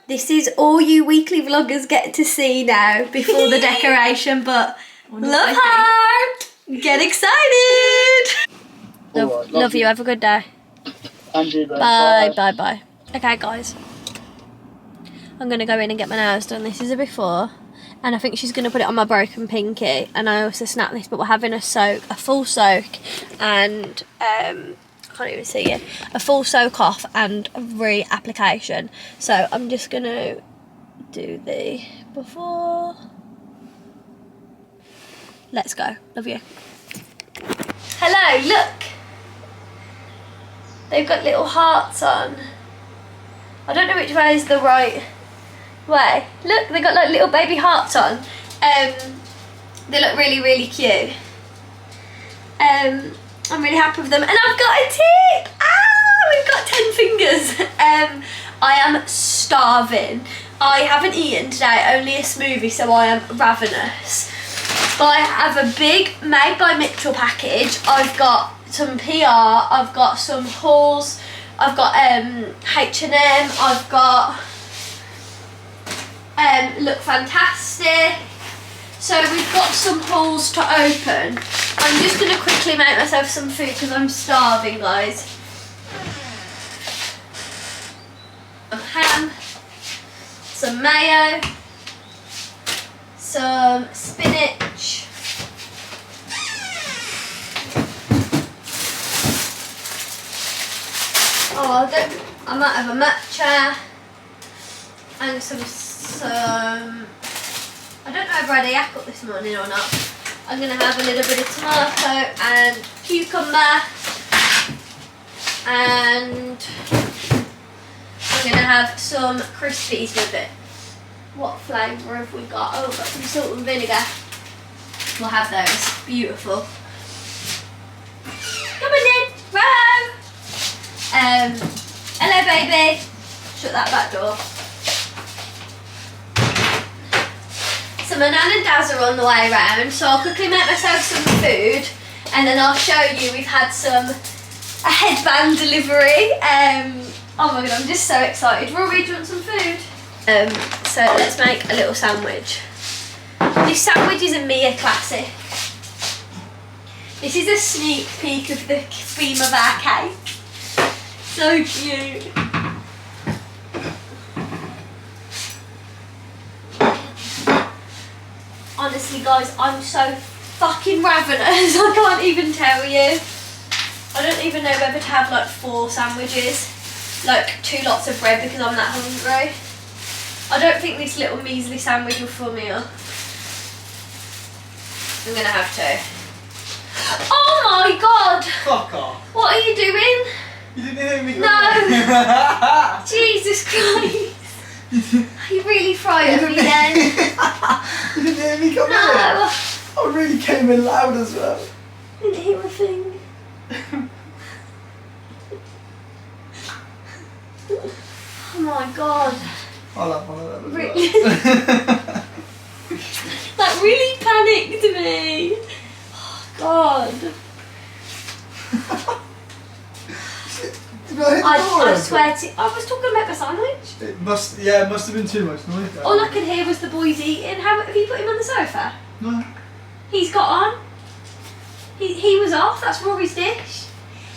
Speaker 1: This is all you weekly vloggers get to see now before the decoration, but love heart! Get excited! Love you, have a good day. Bye. Okay guys, I'm gonna go in and get my nails done. This is a before, and I think she's gonna put it on my broken pinky, and I also snapped this, but we're having a full soak, and can't even see it, a full soak off and a re-application. So I'm just gonna do the before. Let's go. Love you. Hello, look. They've got little hearts on. I don't know which way is the right way. Look, they've got like little baby hearts on. They look really, really cute. I'm really happy with them, and I've got a tip. We've got 10 fingers. I am starving. I haven't eaten today, only a smoothie, so I am ravenous. But I have a big Made by Mitchell package. I've got some PR, I've got some hauls, I've got H&M, I've got Look Fantastic. So we've got some hauls to open. I'm just going to quickly make myself some food because I'm starving, guys. Some ham, some mayo, some spinach, I might have a matcha, and some I don't know if I had a yak up this morning or not. I'm going to have a little bit of tomato and cucumber, and I'm going to have some Crispies with it. What flavour have we got? Oh, we've got some salt and vinegar. We'll have those. Beautiful. Come on in, Ro! Hello baby. Shut that back door. Some Anan and Daz are on the way around, so I'll quickly make myself some food and then I'll show you we've had a headband delivery. Oh my god, I'm just so excited. Rory, do you want some food? So let's make a little sandwich. This sandwich is a Mia classic. This is a sneak peek of the theme of our cake. So cute. Honestly guys, I'm so fucking ravenous, I can't even tell you. I don't even know whether to have like 4 sandwiches, like 2 lots of bread because I'm that hungry. I don't think this little measly sandwich will fill me up. I'm gonna have to. Oh my god!
Speaker 5: Fuck off.
Speaker 1: What are you doing?
Speaker 5: You didn't hear me.
Speaker 1: No! Jesus Christ. You really frightened me then.
Speaker 5: You didn't hear me come in?
Speaker 1: No.
Speaker 5: I really came in loud as well.
Speaker 1: I didn't hear a thing. Oh my god.
Speaker 5: I'll have one of them as
Speaker 1: Really?
Speaker 5: well.
Speaker 1: That really panicked me. Oh god.
Speaker 5: Did I hit the door
Speaker 1: I
Speaker 5: open?
Speaker 1: swear to I was talking about the sandwich.
Speaker 5: It must have been too much noise there.
Speaker 1: All I could hear was the boys eating. How have you put him on the sofa?
Speaker 5: No.
Speaker 1: He's got on. He was off. That's Rory's dish.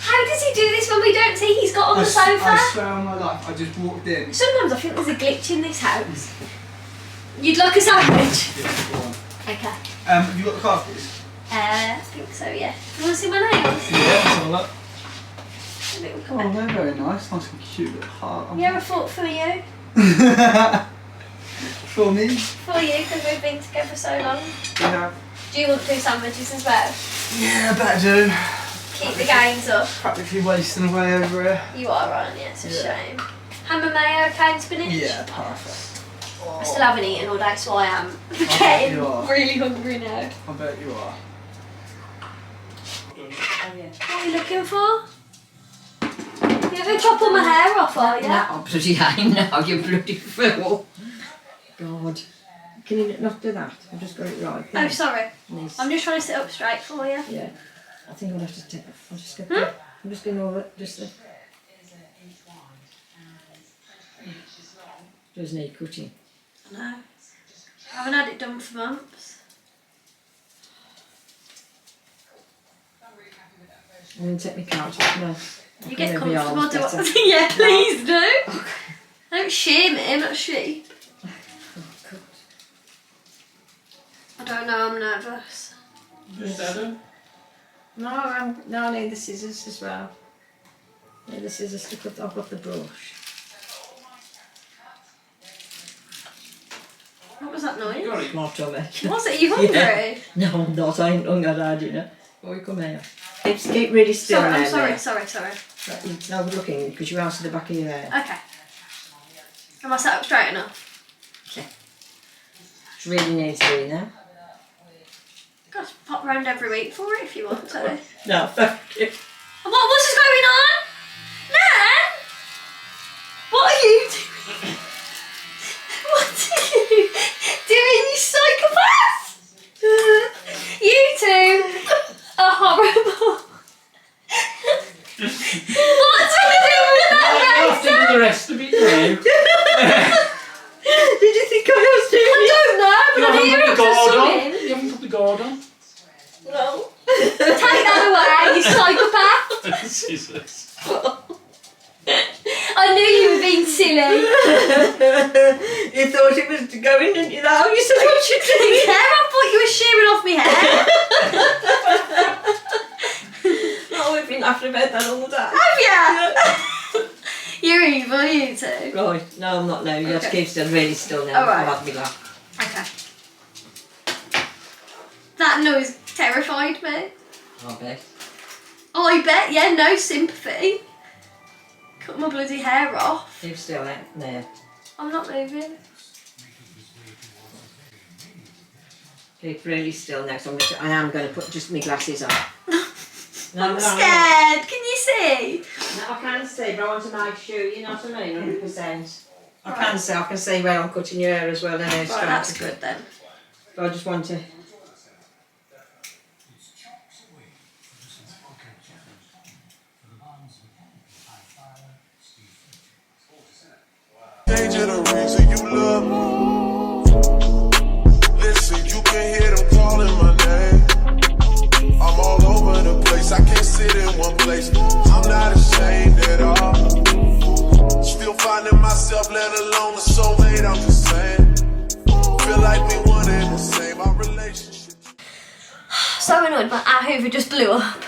Speaker 1: How does he do this when we don't see he's got on the sofa?
Speaker 5: I swear on my life, I just walked in.
Speaker 1: Sometimes I think there's a glitch in this house. You'd like a sandwich?
Speaker 5: Yeah, go on.
Speaker 1: Okay.
Speaker 5: Have you got the card, please?
Speaker 1: I think so, yeah. You want to see my nails?
Speaker 5: Yeah, let's have a look.
Speaker 1: A little
Speaker 5: Oh,
Speaker 1: colour.
Speaker 5: they're very nice. Nice and cute little heart.
Speaker 1: You ever thought for you?
Speaker 5: For me?
Speaker 1: For you, because we've been together so long.
Speaker 5: Yeah.
Speaker 1: Do you want 2 sandwiches as well?
Speaker 5: Yeah, better do.
Speaker 1: Keep the gains up.
Speaker 5: Practically wasting away over here.
Speaker 1: You are, aren't you? It's a
Speaker 5: Yeah.
Speaker 1: shame. Ham and mayo, cane spinach?
Speaker 5: Yeah, perfect.
Speaker 1: I still haven't eaten all day, so I am
Speaker 5: bet
Speaker 1: getting
Speaker 5: you are.
Speaker 1: really hungry now.
Speaker 5: I bet you are.
Speaker 1: What are you looking for? You're going to chop all my hair off, are you?
Speaker 7: No, bloody hell, no, you bloody fool. God. Can you not do that? I've just got it right.
Speaker 1: Oh, sorry.
Speaker 7: Nice.
Speaker 1: I'm just trying to sit up straight for you.
Speaker 7: Yeah. I think I'll have to take I'll just get
Speaker 1: Hmm?
Speaker 7: I'm just going over just the... Does need cutting.
Speaker 1: No. I haven't had it done for months.
Speaker 7: I'm going to take my card off now.
Speaker 1: You get
Speaker 7: Maybe I'll
Speaker 1: comfortable, do
Speaker 7: get
Speaker 1: I?
Speaker 7: it.
Speaker 1: Yeah, please do. Don't shame me, I'm not sheep.
Speaker 7: Oh, God.
Speaker 1: I don't know, I'm nervous.
Speaker 7: No, no, I need the scissors as well. I need the scissors to cut. I've got the brush.
Speaker 1: What was that noise?
Speaker 7: My tummy.
Speaker 1: Was it? Are you hungry?
Speaker 7: Yeah. No, I'm not. I ain't hungry, Dad, you know. Oh, you come here. Keep really still
Speaker 1: Sorry,
Speaker 7: now.
Speaker 1: I'm sorry,
Speaker 7: there.
Speaker 1: sorry.
Speaker 7: It's now looking because you're out to the back of your hair.
Speaker 1: Okay. Am I sat up straight enough?
Speaker 7: Okay. It really needs doing now.
Speaker 1: Gosh, pop round every week for it if you want to.
Speaker 7: No, thank you.
Speaker 1: What's going on? Nan? What are you doing? What are you doing, you psychopath? You two are horrible. What's going on with that
Speaker 2: After the rest of it now.
Speaker 7: Did you think I was doing
Speaker 1: I don't know, but I need
Speaker 2: You
Speaker 1: her
Speaker 2: haven't
Speaker 1: up
Speaker 2: put the
Speaker 1: to
Speaker 2: guard on.
Speaker 1: swimming.
Speaker 2: You haven't put the guard on.
Speaker 7: No.
Speaker 1: Take that away, you psychopath.
Speaker 2: Jesus.
Speaker 1: I knew you were being silly.
Speaker 7: You thought it was going, didn't you? Now you said what you
Speaker 1: Hair,
Speaker 7: doing.
Speaker 1: I thought you were shearing off my hair.
Speaker 7: Oh, we've been laughing about that all the time.
Speaker 1: Have ya? You're evil, you two.
Speaker 7: Right, no, I'm not now. You have to
Speaker 1: Okay.
Speaker 7: keep still, really still now.
Speaker 1: All right.
Speaker 7: I'll have me laugh.
Speaker 1: Okay. That noise terrified me.
Speaker 7: I'll bet.
Speaker 1: I bet, yeah, no sympathy. Cut my bloody hair off.
Speaker 7: Keep still out there.
Speaker 1: I'm not moving.
Speaker 7: Keep really still now. So I am going to put just my glasses on.
Speaker 1: I'm scared. Can you see?
Speaker 7: No, I can see, but I want to make sure, you know what I mean, 100%. I can see where I'm cutting your hair as well. Then
Speaker 1: Right, that's good then.
Speaker 7: But I just want to...
Speaker 8: Change it the reason you love me. Listen, you can hear them calling my name. I'm all over the place, I can't sit in one place. I'm not ashamed at all. Still finding myself, let alone a soulmate, I'm just saying. Feel like we one and the same, our relationship.
Speaker 1: So annoyed, our Hoover just blew up.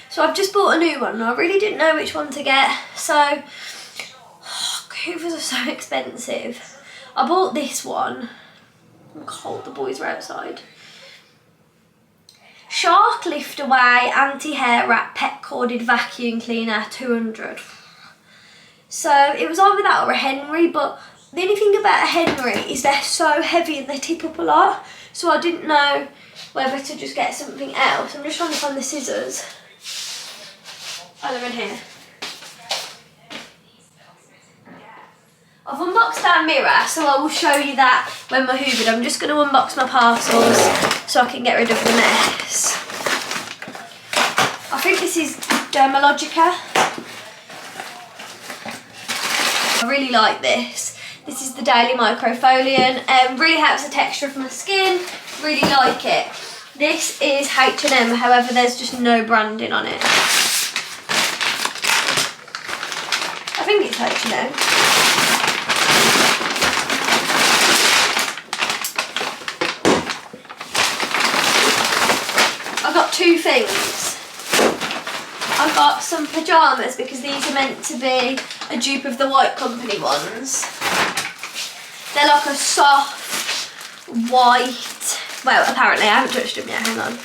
Speaker 1: So I've just bought a new one and I really didn't know which one to get. So Hoovers are so expensive. I bought this one. I'm cold, the boys were outside. Shark Lift Away Anti-Hair Wrap Pet Corded Vacuum Cleaner 200. So it was either that or a Henry, but the only thing about a Henry is they're so heavy and they tip up a lot. So I didn't know whether to just get something else. I'm just trying to find the scissors. Oh, they're in here. I've unboxed our mirror, so I will show you that when we're hoovered. I'm just going to unbox my parcels so I can get rid of the mess. I think this is Dermalogica. I really like this. This is the Daily Microfoliant. Really helps the texture of my skin. Really like it. This is H&M, however there's just no branding on it. I think it's H&M. I got two things. I got some pyjamas because these are meant to be a dupe of the White Company ones. They're like a soft white, well apparently I haven't touched them yet, hang on.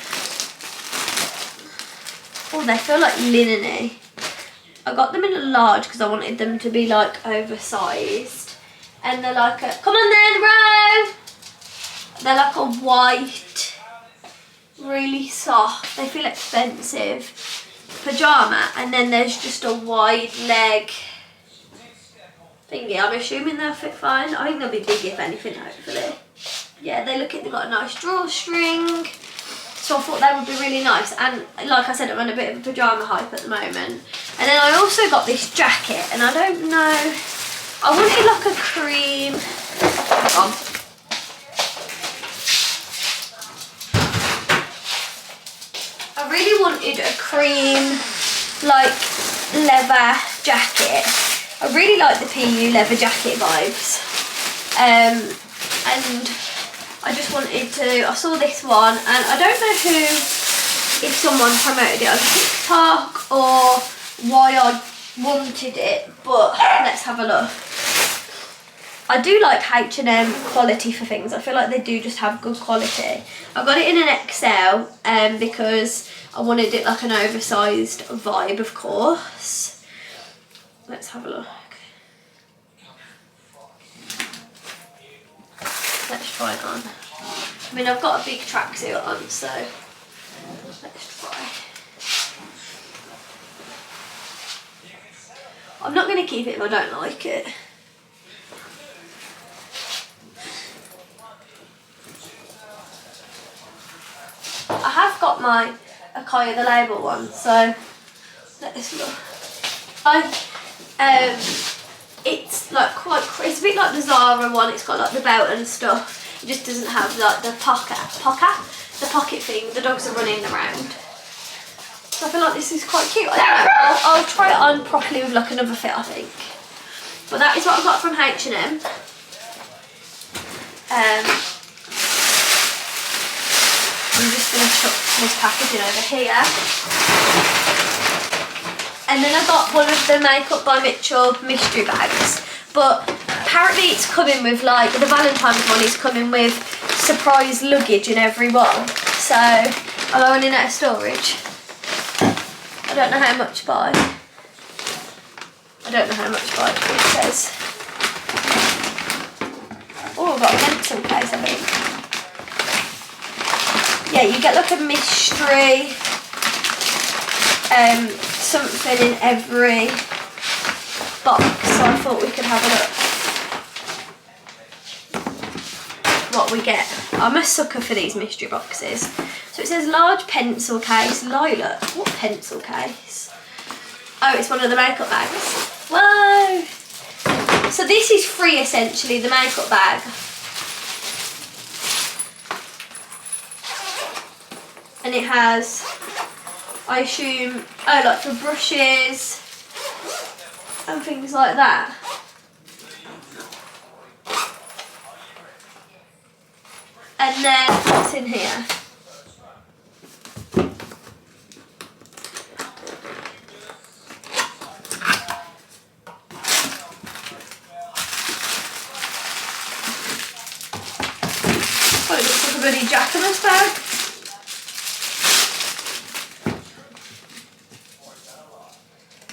Speaker 1: Oh, they feel like linen-y. I got them in a large because I wanted them to be like oversized. And they're like a, come on then, Ro! They're like a white, really soft, they feel expensive, pyjama, and then there's just a wide leg thingy. I'm assuming they'll fit fine. I think they'll be big if anything, hopefully. Yeah, they got a nice drawstring. So I thought they would be really nice. And like I said, I'm on a bit of a pyjama hype at the moment. And then I also got this jacket, and I don't know, I wanted like a cream, hang on. I really wanted a cream, like, leather jacket. I really like the PU leather jacket vibes. And I just wanted to, I saw this one, and I don't know if someone promoted it on TikTok or why I wanted it, but let's have a look. I do like H&M quality for things. I feel like they do just have good quality. I got it in an XL because I wanted it like an oversized vibe, of course. Let's have a look. Let's try it on. I mean, I've got a big tracksuit on, so let's try. I'm not going to keep it if I don't like it. I have got my Akaya the Label one, so let's look. It's like it's a bit like the Zara one. It's got like the belt and stuff. It just doesn't have like the pocket thing. The dogs are running around. So I feel like this is quite cute. I don't know. I'll try it on properly with like another fit, I think. But that is what I got from H&M. I'm just going to chuck this packaging over here. And then I got one of the Makeup by Mitchell mystery bags. But apparently it's coming with, like, the Valentine's one is coming with surprise luggage in every one. So I'm running out of storage. I don't know how much by. I don't know how much by it says. Oh, I've got a pencil case, I think. Yeah, you get like a mystery something in every box, so I thought we could have a look what we get. I'm a sucker for these mystery boxes. So it says large pencil case, lilac. What pencil case? Oh, it's one of the makeup bags. Whoa! So this is free essentially, the makeup bag. And it has, I assume, oh, like for brushes and things like that. And then what's in here? Oh, it looks like a bloody Jacquemus bag.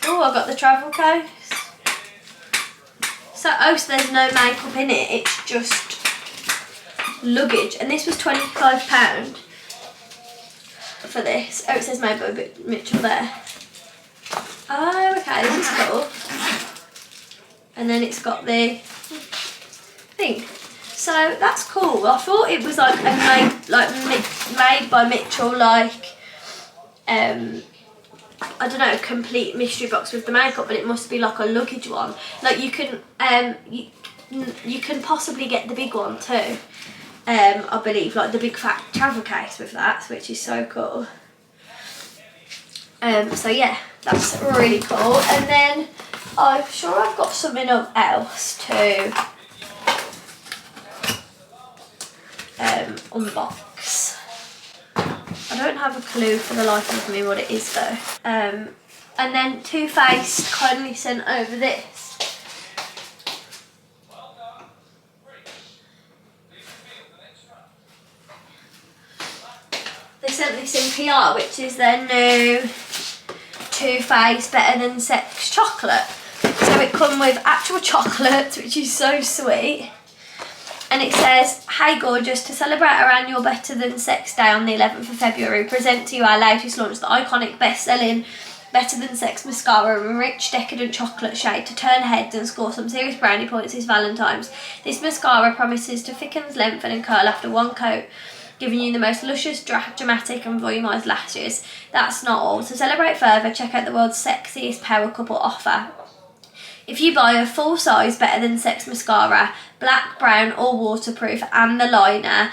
Speaker 1: Oh, I got the travel case. So there's no makeup in it, it's just luggage. And this was £25 for this. Oh, it says made by Mitchell there. Oh, okay, this is cool. And then it's got the thing. So that's cool. I thought it was like made by Mitchell, like I don't know, complete mystery box with the makeup, but it must be like a luggage one. Like you can you can possibly get the big one too. I believe, like the big fat travel case with that, which is so cool. So yeah, that's really cool. And then I'm sure I've got something else to unbox. I don't have a clue for the life of me what it is though. And then Too Faced kindly sent over this. They sent this in PR, which is their new Too Faced Better Than Sex chocolate. So it comes with actual chocolate, which is so sweet. And it says, "Hey gorgeous, to celebrate our annual Better Than Sex Day on the 11th of February, present to you our latest launch, the iconic best-selling Better Than Sex mascara in rich, decadent chocolate shade to turn heads and score some serious brownie points this Valentine's. This mascara promises to thicken, lengthen and curl after one coat, giving you the most luscious, dramatic and volumised lashes. That's not all. To celebrate further, check out the world's sexiest power couple offer. If you buy a full-size Better Than Sex mascara, black, brown or waterproof, and the liner,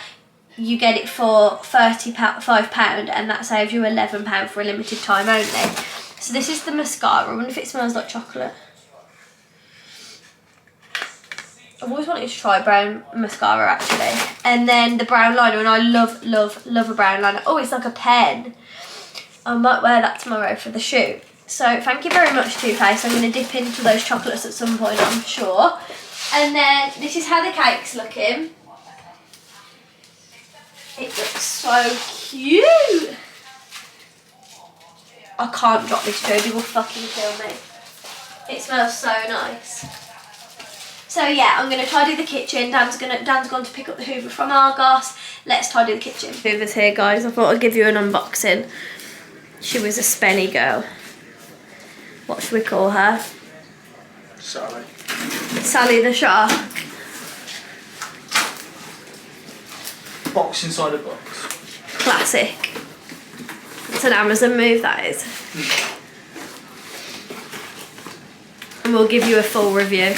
Speaker 1: you get it for £35, and that saves you £11 for a limited time only." So this is the mascara. I wonder if it smells like chocolate. I've always wanted to try brown mascara actually. And then the brown liner, and I love a brown liner. Oh, it's like a pen. I might wear that tomorrow for the shoot. So thank you very much, Too Faced. I'm going to dip into those chocolates at some point, I'm sure. And then this is how the cake's looking. It looks so cute. I can't drop this, Jodie will fucking kill me. It smells so nice. So yeah, I'm going to tidy the kitchen. Dan's gone to pick up the Hoover from Argos. Let's tidy the kitchen. Hoover's here, guys. I thought I'd give you an unboxing. She was a spenny girl. What should we call her?
Speaker 5: Sally.
Speaker 1: Sally the shark.
Speaker 5: Box inside a box.
Speaker 1: Classic. It's an Amazon move, that is. And we'll give you a full review.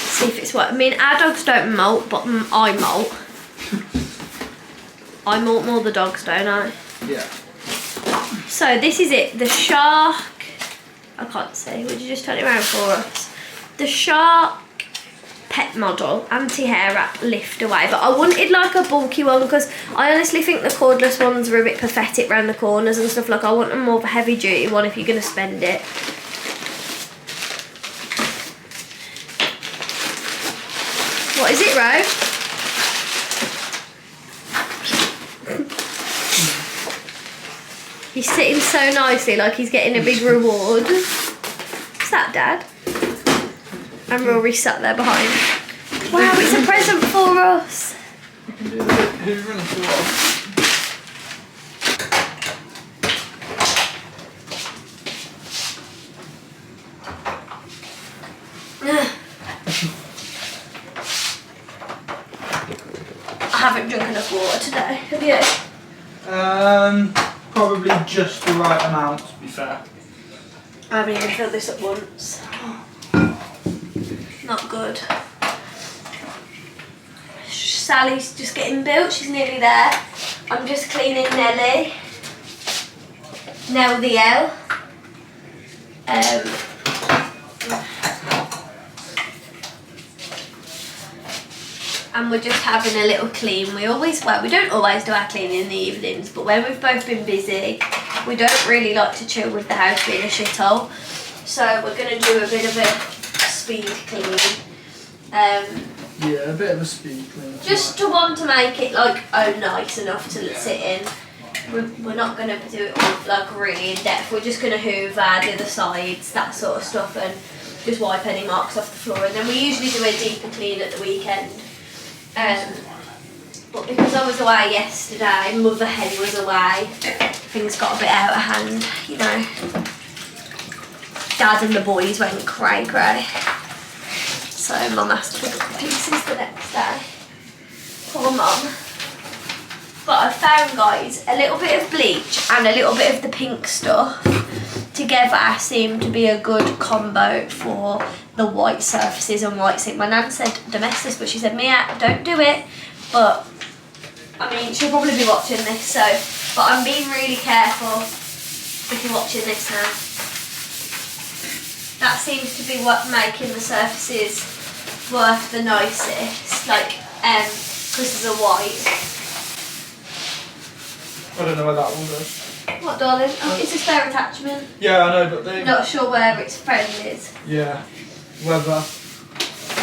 Speaker 1: See if it's what. I mean, our dogs don't molt, but I molt. I molt more the dogs, don't I?
Speaker 5: Yeah.
Speaker 1: So this is it, the shark. I can't see. Would you just turn it around for us? The shark pet model anti-hair wrap lift away, but I wanted like a bulky one because I honestly think the cordless ones are a bit pathetic round the corners and stuff. Like I want a more of a heavy duty one if you're going to spend it. What is it, Ro? He's sitting so nicely like he's getting a big reward. What's that, Dad? And Rory sat there behind. Wow, it's a present for us.
Speaker 5: You can do the Hoover and if you want.
Speaker 1: I haven't drunk enough water today, have you?
Speaker 5: Probably just the right amount, to be fair.
Speaker 1: I haven't even filled this up once. Not good. Sally's just getting built, she's nearly there. I'm just cleaning Nelly. Nell the L. And we're just having a little clean. We don't always do our cleaning in the evenings, but when we've both been busy, we don't really like to chill with the house being a shithole. So we're going to do a bit of a speed clean.
Speaker 5: Yeah, a bit of a speed clean.
Speaker 1: Just to want to make it like nice enough to sit in. we're not going to do it all like really in depth. We're just going to hoover, do the sides, that sort of stuff, and just wipe any marks off the floor. And then we usually do a deeper clean at the weekend. But because I was away yesterday, Mother Hen was away, things got a bit out of hand, you know. Dad and the boys went cray. So Mum has to pick up the pieces the next day. Poor Mum. But I found, guys, a little bit of bleach and a little bit of the pink stuff together seem to be a good combo for the white surfaces and white sink. My nan said domestic, but she said, Mia, don't do it. But I mean, she'll probably be watching this, so, but I'm being really careful if you're watching this now. That seems to be what making the surfaces work the nicest, like, because of the white.
Speaker 5: I don't know where that one goes.
Speaker 1: What, darling? Oh, it's a spare attachment.
Speaker 5: Yeah, I know, but they...
Speaker 1: Not sure where its friend is.
Speaker 5: Yeah. Whether...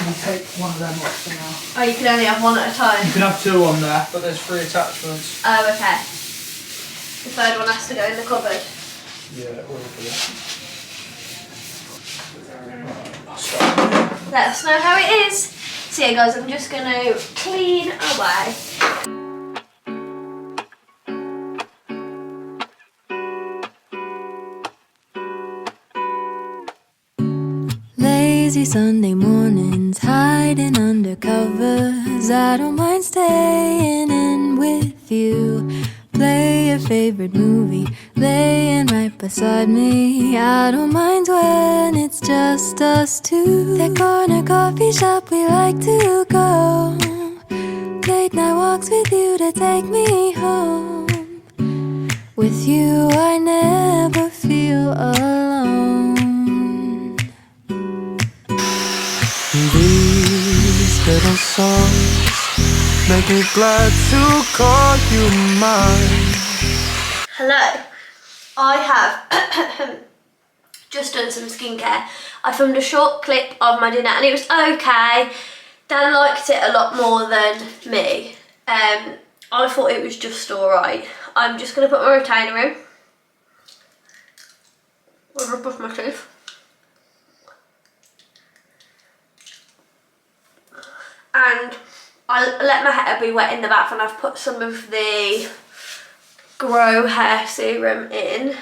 Speaker 5: We'll take one of them off for now.
Speaker 1: Oh, you can only have one at a time?
Speaker 5: You can have two on there, but there's 3 attachments.
Speaker 1: Oh, okay. The third one has to go in the cupboard.
Speaker 5: Yeah, it will be.
Speaker 1: Let us know how it is. So yeah, guys, I'm just going to clean away.
Speaker 9: Lazy Sunday mornings, hiding under covers. I don't mind staying in with you. Play your favorite movie, laying right beside me. I don't mind when it's just us two. That corner coffee shop we like to go. Late night walks with you to take me home. With you I never feel alone.
Speaker 8: These little songs make me glad to call you mine.
Speaker 1: Hello, I have just done some skincare. I filmed a short clip of my dinner and it was okay. Dan liked it a lot more than me. I thought it was just alright. I'm just going to put my retainer in. I'll rub off my tooth. And I let my hair be wet in the bath and I've put some of the Grow hair serum in.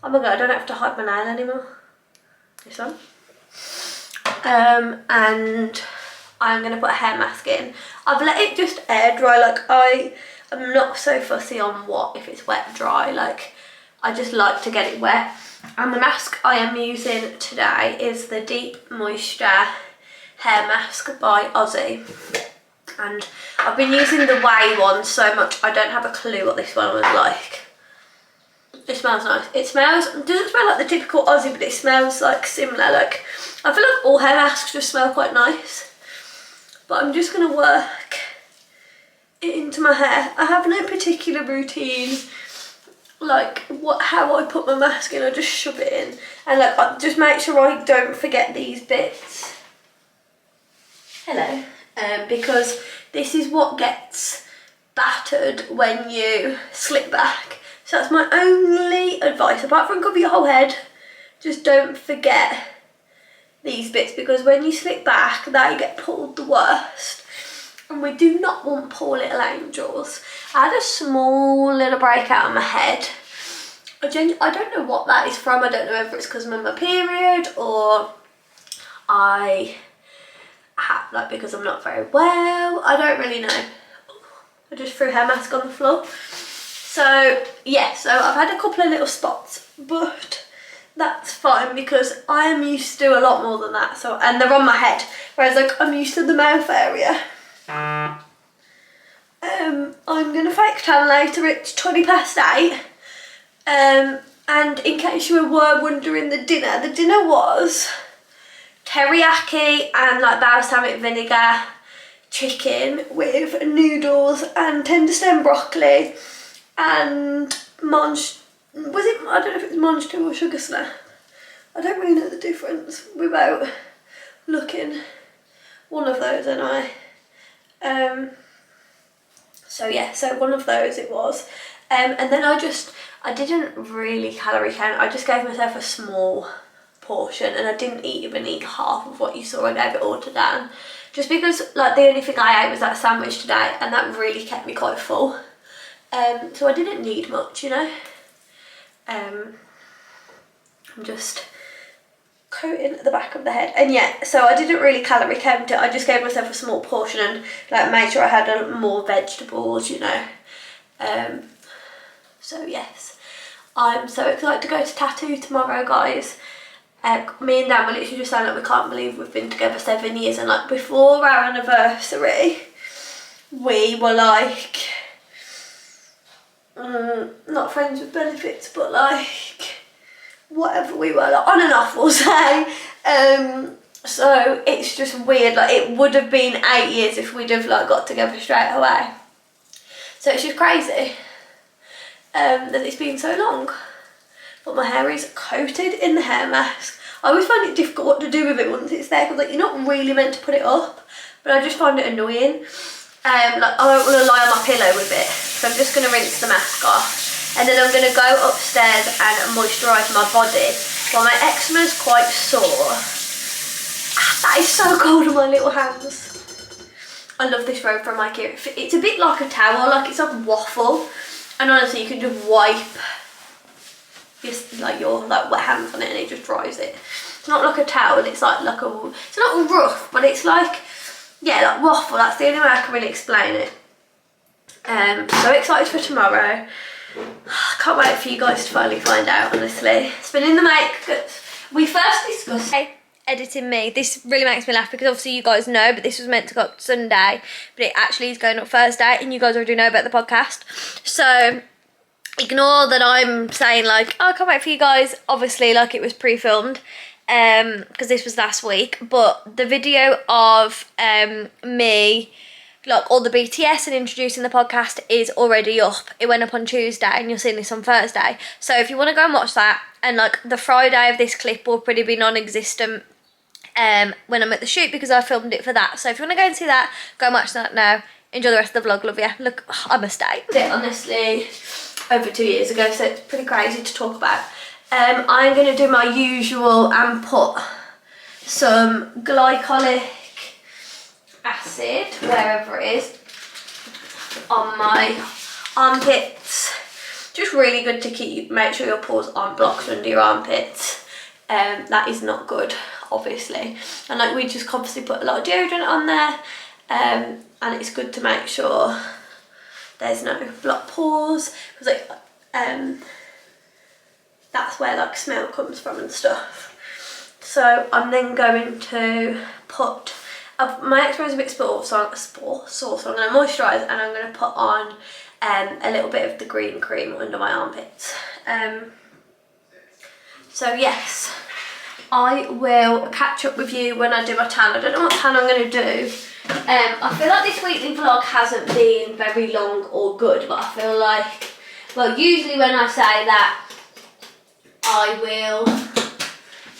Speaker 1: Oh my god, I don't have to hide my nail anymore. This one. And I'm going to put a hair mask in. I've let it just air dry, like I'm not so fussy on if it's wet dry, like I just like to get it wet. And the mask I am using today is the Deep Moisture hair mask by Aussie, and I've been using the Way one so much I don't have a clue what this one was like. It smells nice. It doesn't smell like the typical Aussie, but it smells like similar. Like I feel like all hair masks just smell quite nice, but I'm just gonna work it into my hair. I have no particular routine, like how I put my mask in. I just shove it in, and like I just make sure I don't forget these bits. Hello, because this is what gets battered when you slip back. So that's my only advice, apart from cover your whole head, just don't forget these bits, because when you slip back, they get pulled the worst. And we do not want poor little angels. I had a small little breakout on my head. I don't know what that is from. I don't know whether it's because I'm on my period or because I'm not very well. I don't really know. I just threw hair mask on the floor. So yeah, so I've had a couple of little spots, but that's fine because I am used to a lot more than that. So, and they're on my head, whereas like I'm used to the mouth area. I'm gonna fake tan later. It's 8:20. And in case you were wondering, the dinner was teriyaki and like balsamic vinegar chicken with noodles and tender stem broccoli and I don't know if it's monge or sugar snap. I don't really know the difference without looking. One of those anyway. So So yeah, so one of those it was. And then I didn't really calorie count. I just gave myself a small portion, and I didn't even eat half of what you saw. I gave it all to Dan, just because like the only thing I ate was that sandwich today, and that really kept me quite full. So I didn't need much, you know. I'm just coating the back of the head, and yeah, so I didn't really calorie count it. I just gave myself a small portion and like made sure I had more vegetables, you know. So yes, I'm so excited to go to tattoo tomorrow, guys. Me and Dan were literally just saying like we can't believe we've been together 7 years, and like before our anniversary we were like not friends with benefits, but like whatever, we were like on and off, we'll say. So it's just weird, like it would have been 8 years if we'd have like got together straight away. So it's just crazy that it's been so long. But my hair is coated in the hair mask. I always find it difficult what to do with it once it's there, because like you're not really meant to put it up, but I just find it annoying. Like I don't want to lie on my pillow with it, so I'm just going to rinse the mask off, and then I'm going to go upstairs and moisturise my body. While my eczema is quite sore. That is so cold on my little hands. I love this robe from IKEA. It's a bit like a towel, like it's like a waffle, and honestly you can just wipe your wet hands on it and it just dries it. It's not like a towel, it's like a, it's not rough, but it's like, yeah, like waffle. That's the only way I can really explain it. So excited for tomorrow. Can't wait for you guys to finally find out, honestly. It's been in the make. We first discussed editing me. This really makes me laugh because obviously you guys know, but this was meant to go up Sunday, but it actually is going up Thursday, and you guys already know about the podcast. So ignore that I'm saying like, oh, I can't wait for you guys. Obviously, like it was pre-filmed because this was last week, but the video of me like all the BTS and introducing the podcast is already up. It went up on Tuesday and you're seeing this on Thursday. So if you want to go and watch that, and like the Friday of this clip will pretty be non-existent when I'm at the shoot because I filmed it for that. So if you want to go and see that, go and watch that now. Enjoy the rest of the vlog, love you. Look, I'm a stay. Honestly, over 2 years ago, so it's pretty crazy to talk about. I'm going to do my usual and put some glycolic acid, wherever it is, on my armpits. Just really good to make sure your pores aren't blocked under your armpits. That is not good, obviously. And like we just obviously put a lot of deodorant on there, and it's good to make sure there's no blocked pores, because like that's where like smell comes from and stuff. So I'm then going to put, my eczema is a bit sore, so I'm going to moisturise, and I'm going to put on a little bit of the green cream under my armpits. So yes, I will catch up with you when I do my tan. I don't know what tan I'm going to do. I feel like this weekly vlog hasn't been very long or good, but I feel like, well, usually when I say that, I will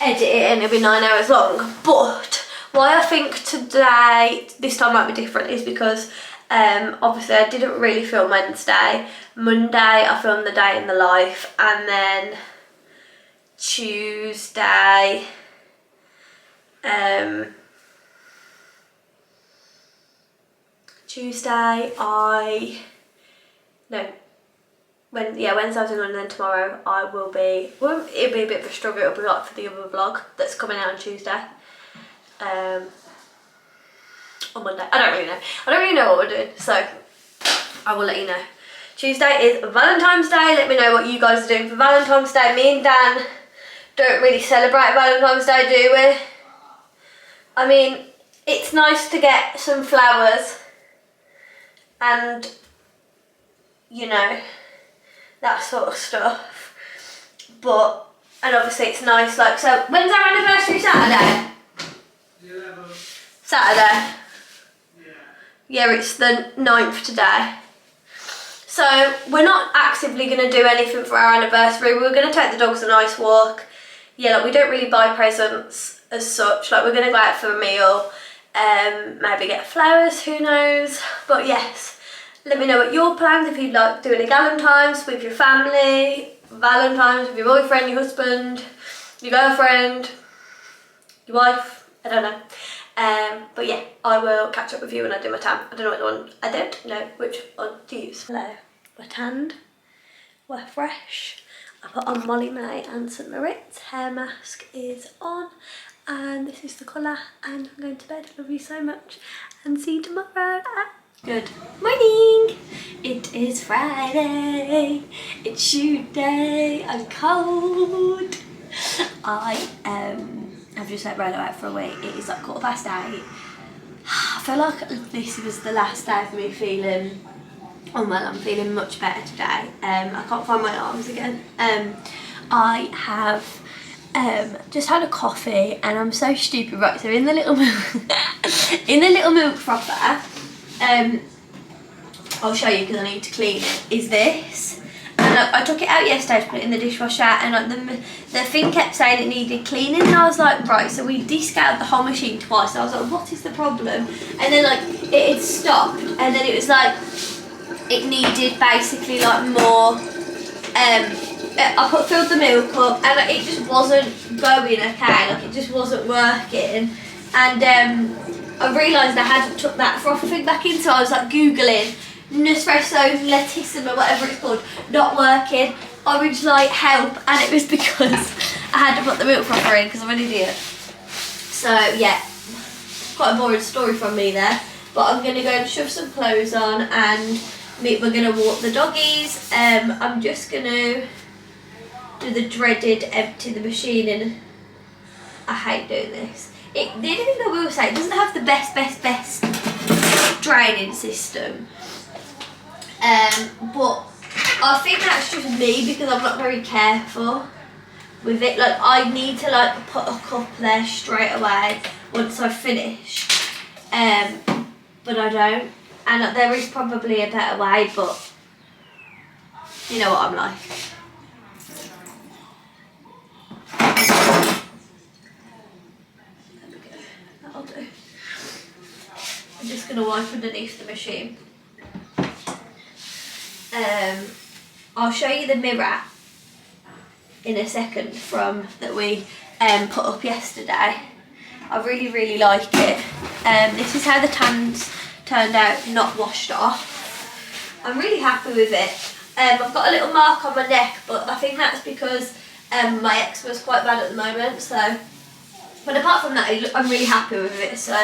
Speaker 1: edit it and it'll be 9 hours long. But why I think today, this time might be different, is because obviously I didn't really film Wednesday. Monday I filmed the day in the life, and then Tuesday Wednesday I was in, and then tomorrow I will be, well, it'll be a bit of a struggle. It'll be like for the other vlog that's coming out on Tuesday. On Monday. I don't really know what we're doing, so I will let you know. Tuesday is Valentine's Day. Let me know what you guys are doing for Valentine's Day. Me and Dan don't really celebrate Valentine's Day, do we? I mean, it's nice to get some flowers and, you know, that sort of stuff. But, and obviously it's nice, like, so when's our anniversary? Saturday? Saturday. Yeah, it's the 9th today. So we're not actively going to do anything for our anniversary. We're going to take the dogs a nice walk. Yeah, like we don't really buy presents as such. Like we're going to go out for a meal, maybe get flowers, who knows. But yes, Let me know what your plans, if you'd like doing a Galentine's with your family, Valentine's with your boyfriend, your husband, your girlfriend, your wife, I don't know. But yeah, I will catch up with you when I do my tan. I don't know which one to use. Hello, we're tanned, we're fresh. I put on Molly May and St. Moritz. Hair mask is on, and this is the colour, and I'm going to bed. Love you so much, and see you tomorrow. Good morning. It is Friday. It's shoot day. I'm cold. I've just let Rolo out for a week. It is like 8:15. I feel like this was the last day for me feeling unwell. I'm feeling much better today. I can't find my arms again. I have just had a coffee and I'm so stupid. Right, so in the little milk frother, I'll show you because I need to clean it, is this. And I took it out yesterday to put it in the dishwasher, and the thing kept saying it needed cleaning, and I was like, right, so we descaled the whole machine twice. And I was like, what is the problem? And then like it had stopped, and then it was like it needed basically like more. I filled the milk up, and it just wasn't going okay. Like it just wasn't working, and I realised I hadn't took that frother thing back in, so I was like googling Nespresso Latissima, whatever it's called, not working. I was like, help, and it was because I had to put the milk frother in because I'm an idiot. So yeah, quite a boring story from me there, but I'm gonna go and shove some clothes on, and we're gonna walk the doggies. I'm just gonna do the dreaded empty the machine in. I hate doing this. The only thing I will say, it doesn't have the best draining system. But I think that's just me because I'm not very careful with it. Like I need to like put a cup there straight away once I finish. But I don't. And there is probably a better way, but you know what I'm like. There we go. That'll do. I'm just gonna wipe underneath the machine. I'll show you the mirror in a second from that we put up yesterday. I really like it. This is how the tans turned out, not washed off. I'm really happy with it. I've got a little mark on my neck, but I think that's because my eczema's quite bad at the moment. So, but apart from that, I'm really happy with it. So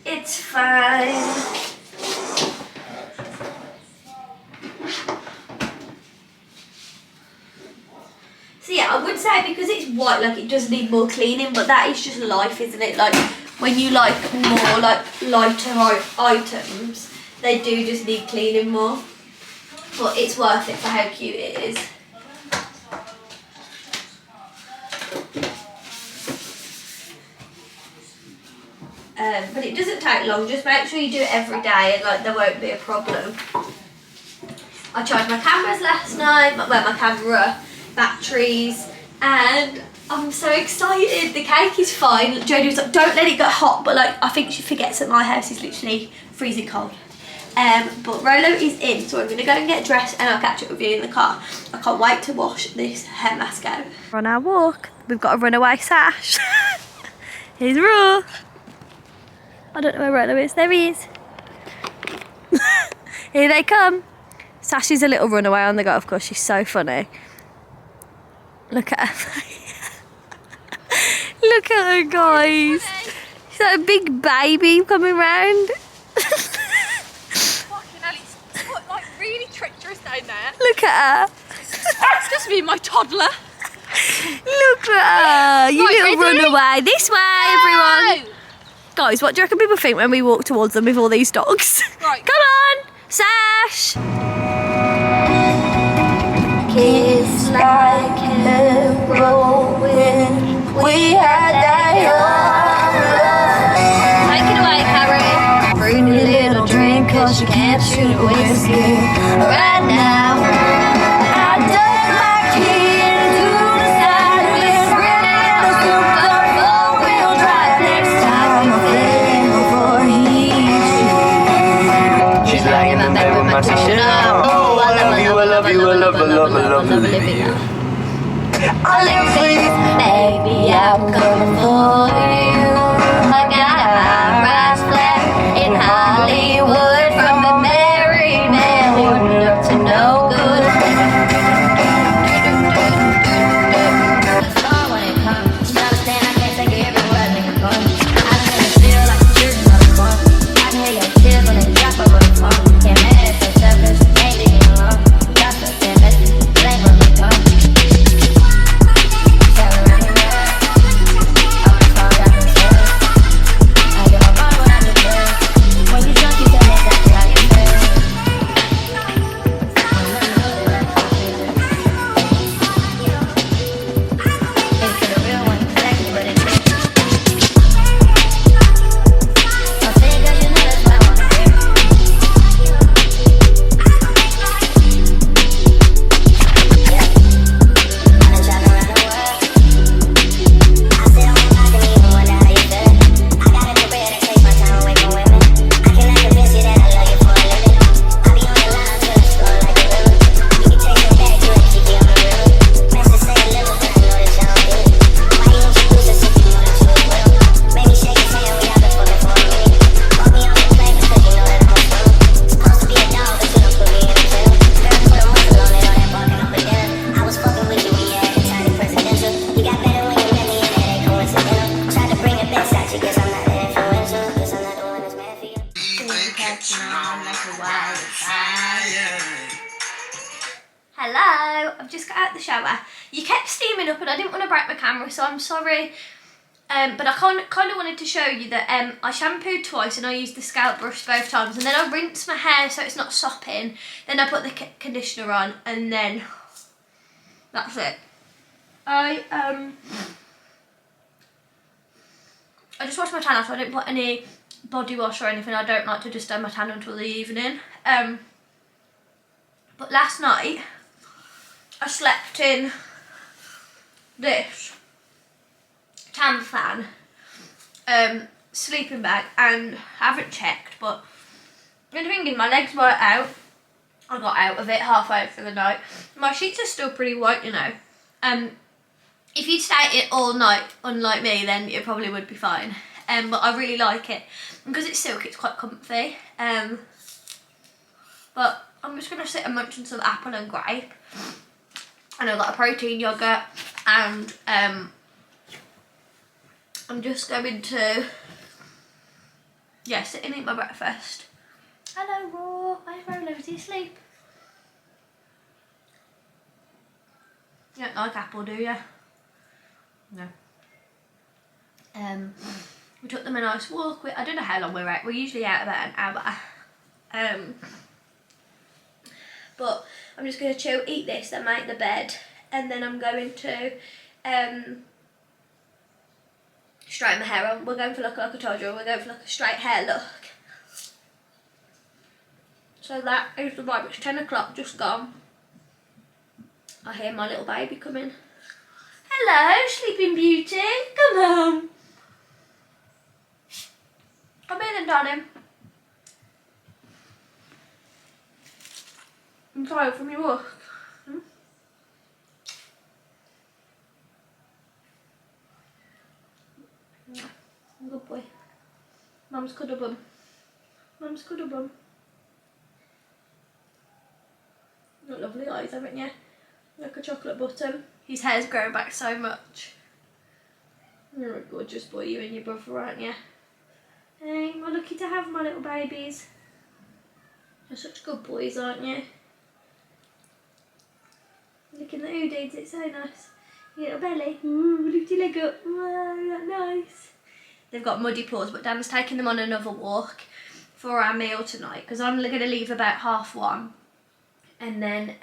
Speaker 1: it's fine. So yeah, I would say because it's white, like it does need more cleaning, but that is just life, isn't it? Like when you like more like lighter items, they do just need cleaning more. But it's worth it for how cute it is. But it doesn't take long, just make sure you do it every day and like there won't be a problem. I charged my cameras last night, my camera batteries, and I'm so excited. The cake is fine. Jodie was like, don't let it get hot, but like I think she forgets that my house is literally freezing cold. But Rolo is in, so I'm gonna go and get dressed and I'll catch up with you in the car. I can't wait to wash this hair mask out. We're on our walk. We've got a runaway sash. Here's Raw. I don't know where Rolo is. There he is. Here they come. Sash is a little runaway on the go, of course. She's so funny. Look at her. Look at her, guys. She's like a big baby coming round.
Speaker 6: Fucking hell, it's like really treacherous down there.
Speaker 1: Look at her.
Speaker 6: It's just me, my toddler.
Speaker 1: Look at her. You
Speaker 6: Right,
Speaker 1: little
Speaker 6: ready?
Speaker 1: runaway. This way, everyone. Guys, what do you reckon people think when we walk towards them with all these dogs?
Speaker 6: Right.
Speaker 1: Come on, Sash. Kiss like heroin. We had that young. Take it away, Carrie. Bring a little drink, cause you can't shoot a whiskey right now. I dug my key into the side with really a souped up four-wheel drive. Next time I'm feeling before he shoots. She's like, I'm back with love Olivia. Olivia, baby, I'm coming for you. I got a high-rise flat in Hollywood from a married man who wouldn't look to no good. When it comes, you understand I can't take every word, make a punch. I can make it feel like you're choosing on the phone. I can hear your tears when they drop over the phone. Can't mad at yourself, cause you ain't leaving alone. Gossip and message, blame on the phone. Tell around the world, I wanna fall down the stairs. I get my bottle when I do this. When you drunk, you tell me exactly how you feel. Into the real one, exactly what it is. I'll say it 'cause you know that's what I wanna hear. Yeah, I've been traveling around the world. I sit on my balcony and wonder how you feel. I got a career that takes my time away from women. I cannot convince you that I love you for a living. I be on your line till I score like a river. You can take it back, you ain't keep it on the river. Masters say a little, but I know that y'all don't get it. Why you introduce us if you know that you will? Made me shake his hand, we out there fucking for a minute. Brought me off the plane because you know that I'm a fool. Supposed to be a dog, but you don't put me in a jail. Better put a muzzle on it, all that barking up and down. I was fucking with you when you had the tiny presidential. You got better when you met me, and that ain't coincidental. Tried to bring it back, out you, guess I'm not that influential. Guess I'm not the one that's mad for you. Hello, I've just got out the shower. You kept steaming up and I didn't want to break my camera, so I'm sorry. But I kind of wanted to show you that I shampooed twice and I used the scalp brush both times, and then I rinsed my hair so it's not sopping. Then I put the conditioner on, and then that's it. I just washed my tan off, so I didn't put any body wash or anything. I don't like to just done my tan until the evening. But last night I slept in this tan fan sleeping bag, and I haven't checked, but the thing is, my legs weren't out. I got out of it halfway through the night. My sheets are still pretty white, you know. If you'd stay it all night, unlike me, then it probably would be fine. But I really like it. And because it's silk, it's quite comfy. But I'm just going to sit and munch on some apple and grape. And I've got a protein yoghurt. And I'm just going to, yeah, sit and eat my breakfast. Hello, Raw. I roll over to your sleep. You don't like apple, do you? No. We took them a nice walk. I don't know how long we're out. We're usually out about an hour. But I'm just going to chill, eat this, then make the bed, and then I'm going to straighten my hair on. We're going for like I told you, we're going for like a straight hair look. So that is the vibe. It's 10 o'clock, just gone. I hear my little baby coming. Hello, Sleeping Beauty. Come on. Come in then, darling. I'm tired from your work. Good boy. Mum's cuddle bum. Mum's cuddle bum. You've got lovely eyes, haven't you? Like a chocolate bottom. His hair's growing back so much. You're a gorgeous boy, you and your brother, aren't you? Hey, we're lucky to have my little babies. You're such good boys, aren't you? Looking at who did it's so nice. Your little belly. Ooh, lift your leg up. Wow, that's nice. They've got muddy paws, but Dan's taking them on another walk for our meal tonight, because I'm going to leave about 1:30. And then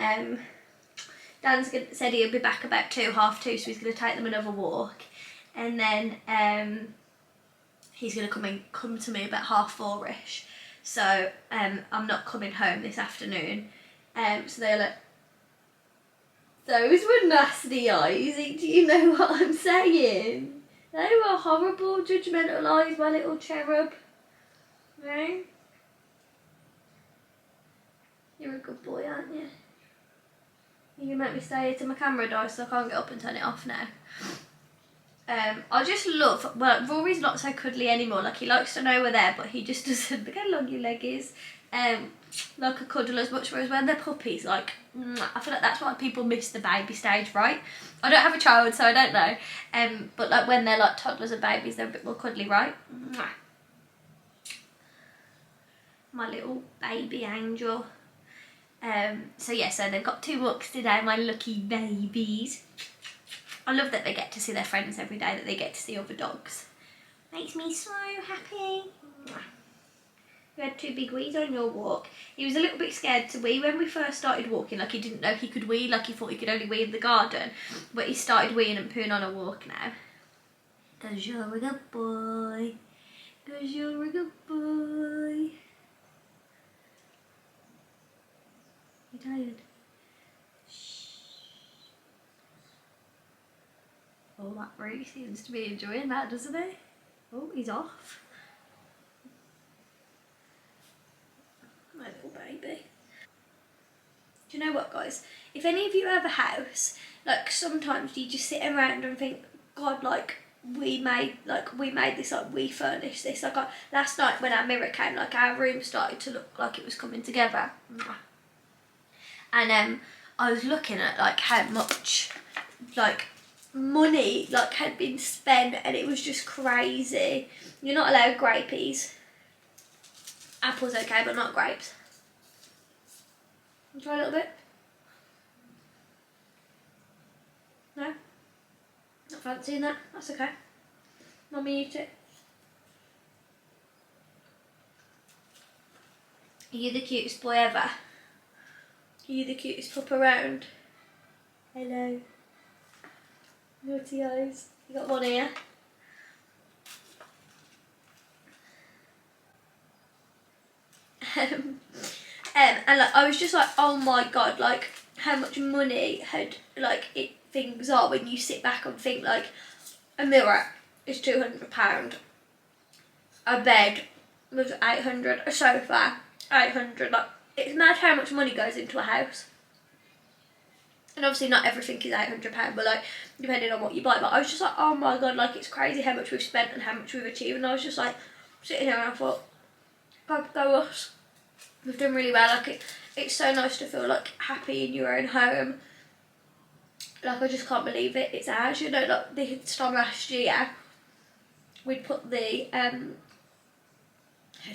Speaker 1: Dan's said he'll be back about 2:30, so he's going to take them another walk. And then he's going to come to me about 4:30ish. So I'm not coming home this afternoon. So they're like, those were nasty eyes. Do you know what I'm saying? They were horrible, judgmental eyes, my little cherub. No? You're a good boy, aren't you? You make me stay here till my camera dies, so I can't get up and turn it off now. I just love, well, Rory's not so cuddly anymore, like he likes to know we're there, but he just doesn't, look how long your leg is, like a cuddle as much, whereas when they're puppies, like, I feel like that's why people miss the baby stage, right? I don't have a child, so I don't know, but like when they're like toddlers and babies, they're a bit more cuddly, right? My little baby angel. So yeah, so they've got 2 walks today, my lucky babies. I love that they get to see their friends every day, that they get to see other dogs. Makes me so happy. You had 2 big wees on your walk. He was a little bit scared to wee when we first started walking, like he didn't know he could wee, like he thought he could only wee in the garden. But he started weeing and pooing on a walk now. 'Cause you're a good boy. 'Cause you're a good boy. You tired? Oh, that really seems to be enjoying that, doesn't he? Oh, he's off. My little baby. Do you know what, guys? If any of you have a house, like sometimes you just sit around and think, God, like we made this, like we furnished this. Like last night when our mirror came, like our room started to look like it was coming together. And I was looking at like how much like money like had been spent, and it was just crazy. You're not allowed grapeys. Apples okay, but not grapes. Try a little bit. No? Not fancying that? That's okay. Mummy, eat it. Are you the cutest boy ever? Are you the cutest pup around? Hello. Naughty eyes. You got one ear. And like I was just like, oh my god, like how much money had like things are when you sit back and think like a mirror is £200, a bed was 800, a sofa 800. Like it's mad how much money goes into a house. And obviously not everything is £800, but like depending on what you buy. But I was just like, oh my god, like it's crazy how much we've spent and how much we've achieved. And I was just like sitting here and I thought, God, go us. We've done really well. Like it's so nice to feel like happy in your own home. Like I just can't believe it. It's ours. You know, like this time last year, we'd put the had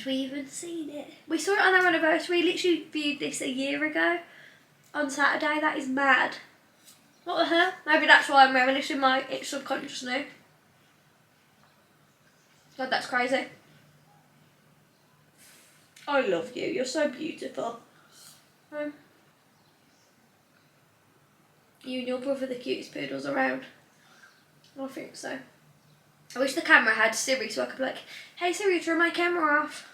Speaker 1: we even seen it? We saw it on our anniversary. We literally viewed this a year ago on Saturday. That is mad. What the hell? Maybe that's why I'm reminiscing my subconscious now. God, that's crazy. I love you. You're so beautiful. You and your brother the cutest poodles around. I think so. I wish the camera had Siri so I could be like, hey Siri, turn my camera off.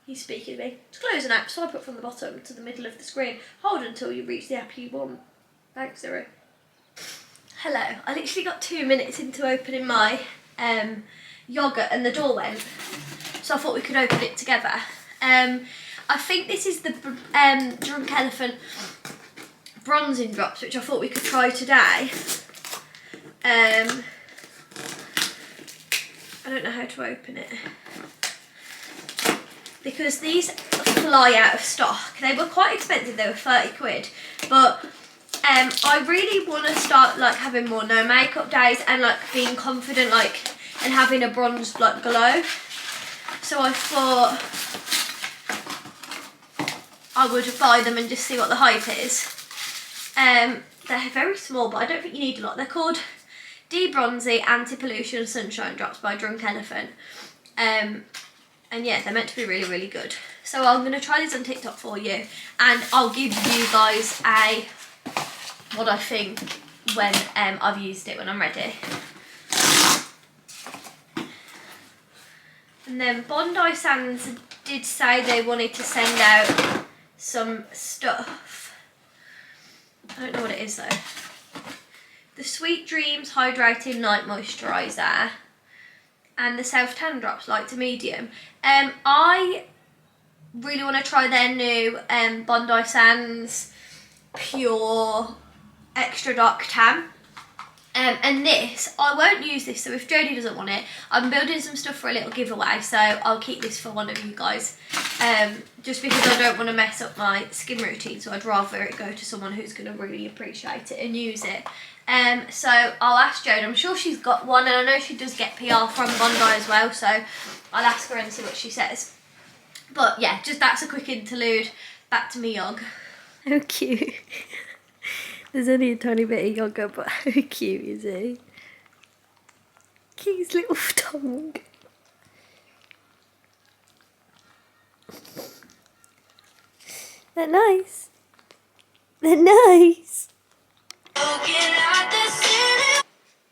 Speaker 1: He's speaking to me. To close an app, swipe up from the bottom to the middle of the screen. Hold until you reach the app you want. Thanks, Siri. Hello. I literally got 2 minutes into opening my yoghurt and the door went. So I thought we could open it together. I think this is the Drunk Elephant bronzing drops, which I thought we could try today. I don't know how to open it because these fly out of stock. They were quite expensive, they were 30 quid, but I really want to start like having more no makeup days and like being confident like and having a bronze like glow. So I thought I would buy them and just see what the hype is. They're very small, but I don't think you need a lot. They're called De-Bronzy Anti-Pollution Sunshine Drops by Drunk Elephant. And yeah, they're meant to be really, really good. So I'm going to try these on TikTok for you, and I'll give you guys what I think when I've used it, when I'm ready. And then Bondi Sands did say they wanted to send out some stuff. I don't know what it is though. The Sweet Dreams Hydrating Night Moisturiser and the Self Tan Drops Light to Medium. I really want to try their new Bondi Sands Pure Extra Dark Tan. And this, I won't use this, so if Jodie doesn't want it, I'm building some stuff for a little giveaway, so I'll keep this for one of you guys. Just because I don't want to mess up my skin routine, so I'd rather it go to someone who's going to really appreciate it and use it. So I'll ask Jodie, I'm sure she's got one, and I know she does get PR from Bondi as well, so I'll ask her and see what she says. But yeah, just that's a quick interlude. Back to me Yog. How cute. There's only a tiny bit of yogurt, but how cute is he? Cute his little tongue. They're nice. They're nice.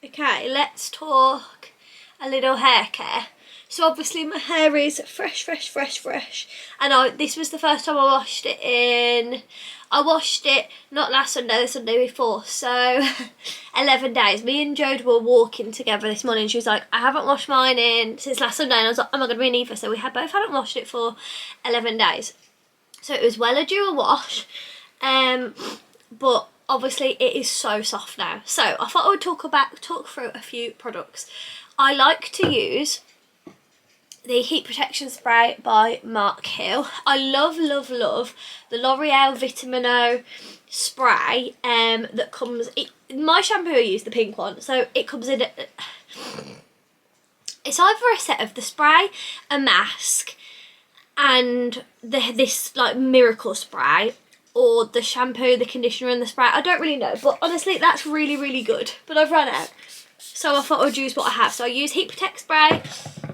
Speaker 1: Okay, let's talk a little hair care. So obviously my hair is fresh. And this was the first time I washed it in... I washed it not last Sunday, the Sunday before, so 11 days. Me and Jode were walking together this morning. She was like, I haven't washed mine in since last Sunday. And I was like, oh my god, me neither. So we both hadn't washed it for 11 days. So it was well due a wash. But obviously it is so soft now. So I thought I would talk through a few products. I like to use the Heat Protection Spray by Mark Hill. I love the L'Oreal Vitamin O spray that comes... my shampoo I use, the pink one, so it comes in... it's either a set of the spray, a mask, and this like miracle spray, or the shampoo, the conditioner and the spray. I don't really know, but honestly that's really good. But I've run out, so I thought I'd use what I have. So I use Heat Protect Spray.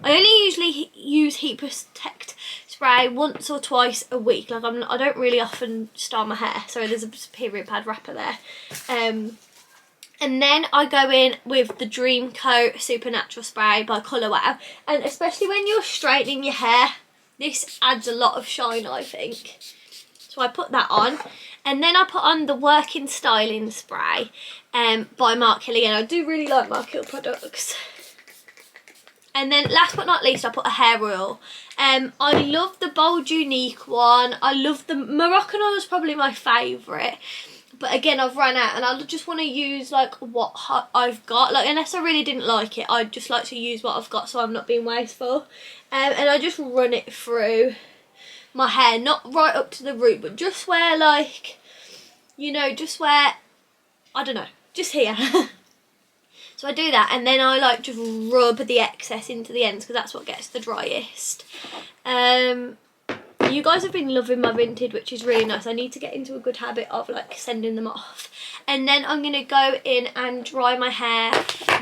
Speaker 1: I only usually use Heat Protect Spray once or twice a week. Like I don't really often style my hair. Sorry, there's a period pad wrapper there. And then I go in with the Dream Coat Supernatural Spray by Colour Wow. And especially when you're straightening your hair, this adds a lot of shine, I think. So I put that on. And then I put on the Working Styling Spray by Mark Hill. And I do really like Mark Hill products. And then last but not least, I put a hair oil. I love the Bold Unique one. I love the Moroccan oil is probably my favourite. But again, I've run out and I just want to use like what I've got. Like unless I really didn't like it, I'd just like to use what I've got so I'm not being wasteful. And I just run it through my hair. Not right up to the root, but just where like, you know, just where, I don't know, just here. So I do that and then I like just rub the excess into the ends because that's what gets the driest. You guys have been loving my Vinted, which is really nice. I need to get into a good habit of like sending them off. And then I'm going to go in and dry my hair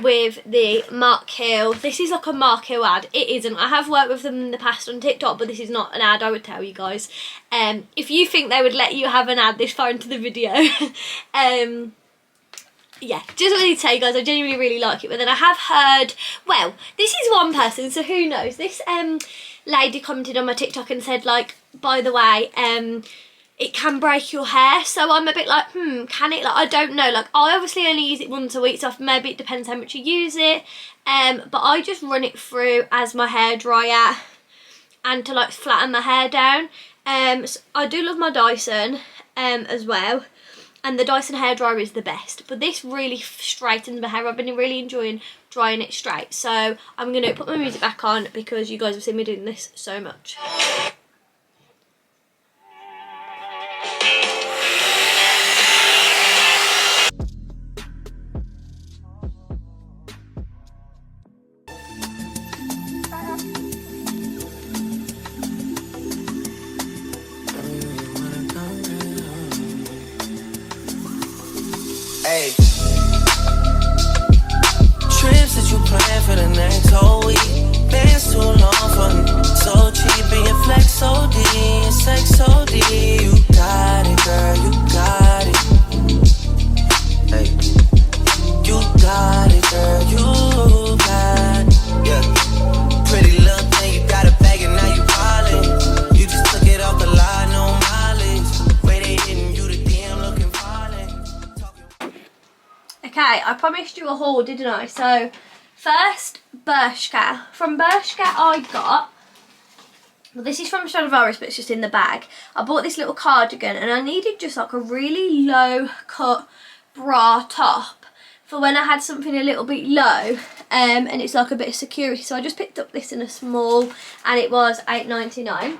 Speaker 1: with the Mark Hill. This is like a Mark Hill ad. It isn't. I have worked with them in the past on TikTok, but this is not an ad, I would tell you guys. If you think they would let you have an ad this far into the video, yeah, just wanted to tell you guys I genuinely really like it. But then I have heard, well, this is one person, so who knows. This lady commented on my TikTok and said, like, by the way, it can break your hair. So I'm a bit like, can it? Like, I don't know. Like, I obviously only use it once a week, so maybe it depends how much you use it. But I just run it through as my hair dryer and to like flatten my hair down. So I do love my Dyson as well. And the Dyson hairdryer is the best. But this really straightens my hair. I've been really enjoying drying it straight. So I'm going to put my music back on because you guys have seen me doing this so much.
Speaker 10: Hey. Trips that you plan for the next whole week. Bands too long for me. So cheap and your flex so D and sex so D. You got it, girl, you got it. Hey. You got it, girl, you got it. Yeah. Pretty little thing, you got a bag and now you ballin'. You just took it off the line, no mileage. Way they hitting you the DM looking violent.
Speaker 1: Okay, I promised you a haul, didn't I? So, first, Bershka. From Bershka I got Well, this is from Stafford, but it's just in the bag. I bought this little cardigan and I needed just like a really low cut bra top for when I had something a little bit low, and it's like a bit of security. So I just picked up this in a small and it was $8.99.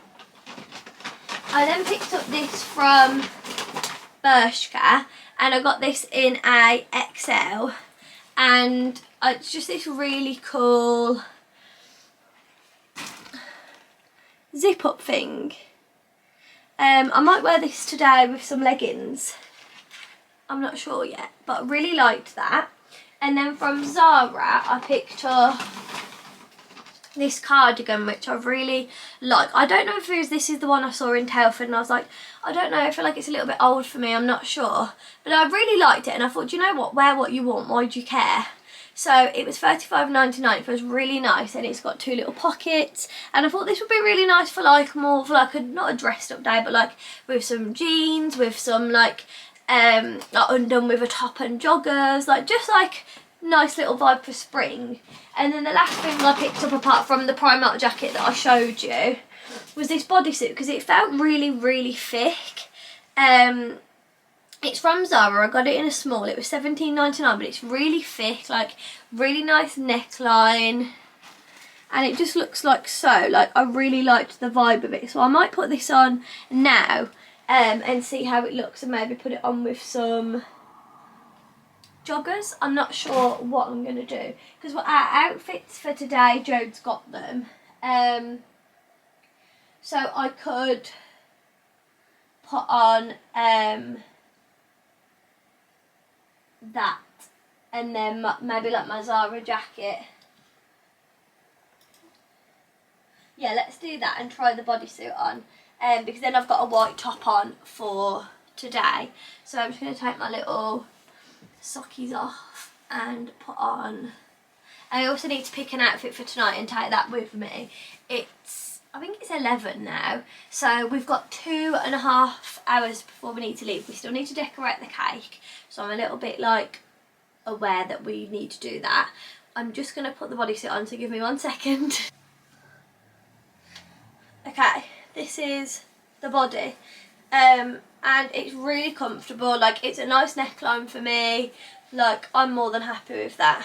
Speaker 1: I then picked up this from Bershka and I got this in a XL, and it's just this really cool zip up thing. I might wear this today with some leggings. I'm not sure yet, but I really liked that. And then from Zara, I picked up this cardigan, which I really like. I don't know if this is the one I saw in Telford, and I was like, I don't know, I feel like it's a little bit old for me, I'm not sure. But I really liked it, and I thought, you know what, wear what you want, why do you care? So it was $35.99, it was really nice, and it's got 2 little pockets, and I thought this would be really nice for like more of like not a dressed up day, but like with some jeans, with some like undone with a top and joggers, like just like nice little vibe for spring. And then the last thing I picked up, apart from the Primark jacket that I showed you, was this bodysuit, because it felt really, really thick. It's from Zara, I got it in a small, it was $17.99, but it's really thick, like really nice neckline, and it just looks like so, like I really liked the vibe of it. So I might put this on now and see how it looks, and maybe put it on with some joggers. I'm not sure what I'm going to do, because our outfits for today, Jode's got them, so I could put on that, and then maybe like my Zara jacket. Yeah, let's do that and try the bodysuit on, because then I've got a white top on for today. So I'm just going to take my little sockies off and put on. I also need to pick an outfit for tonight and take that with me. I think it's 11 now, so we've got 2.5 hours before we need to leave. We still need to decorate the cake, so I'm a little bit like aware that we need to do that. I'm just going to put the bodysuit on, so give me 1 second. Okay, this is the body, and it's really comfortable, like it's a nice neckline for me, like I'm more than happy with that.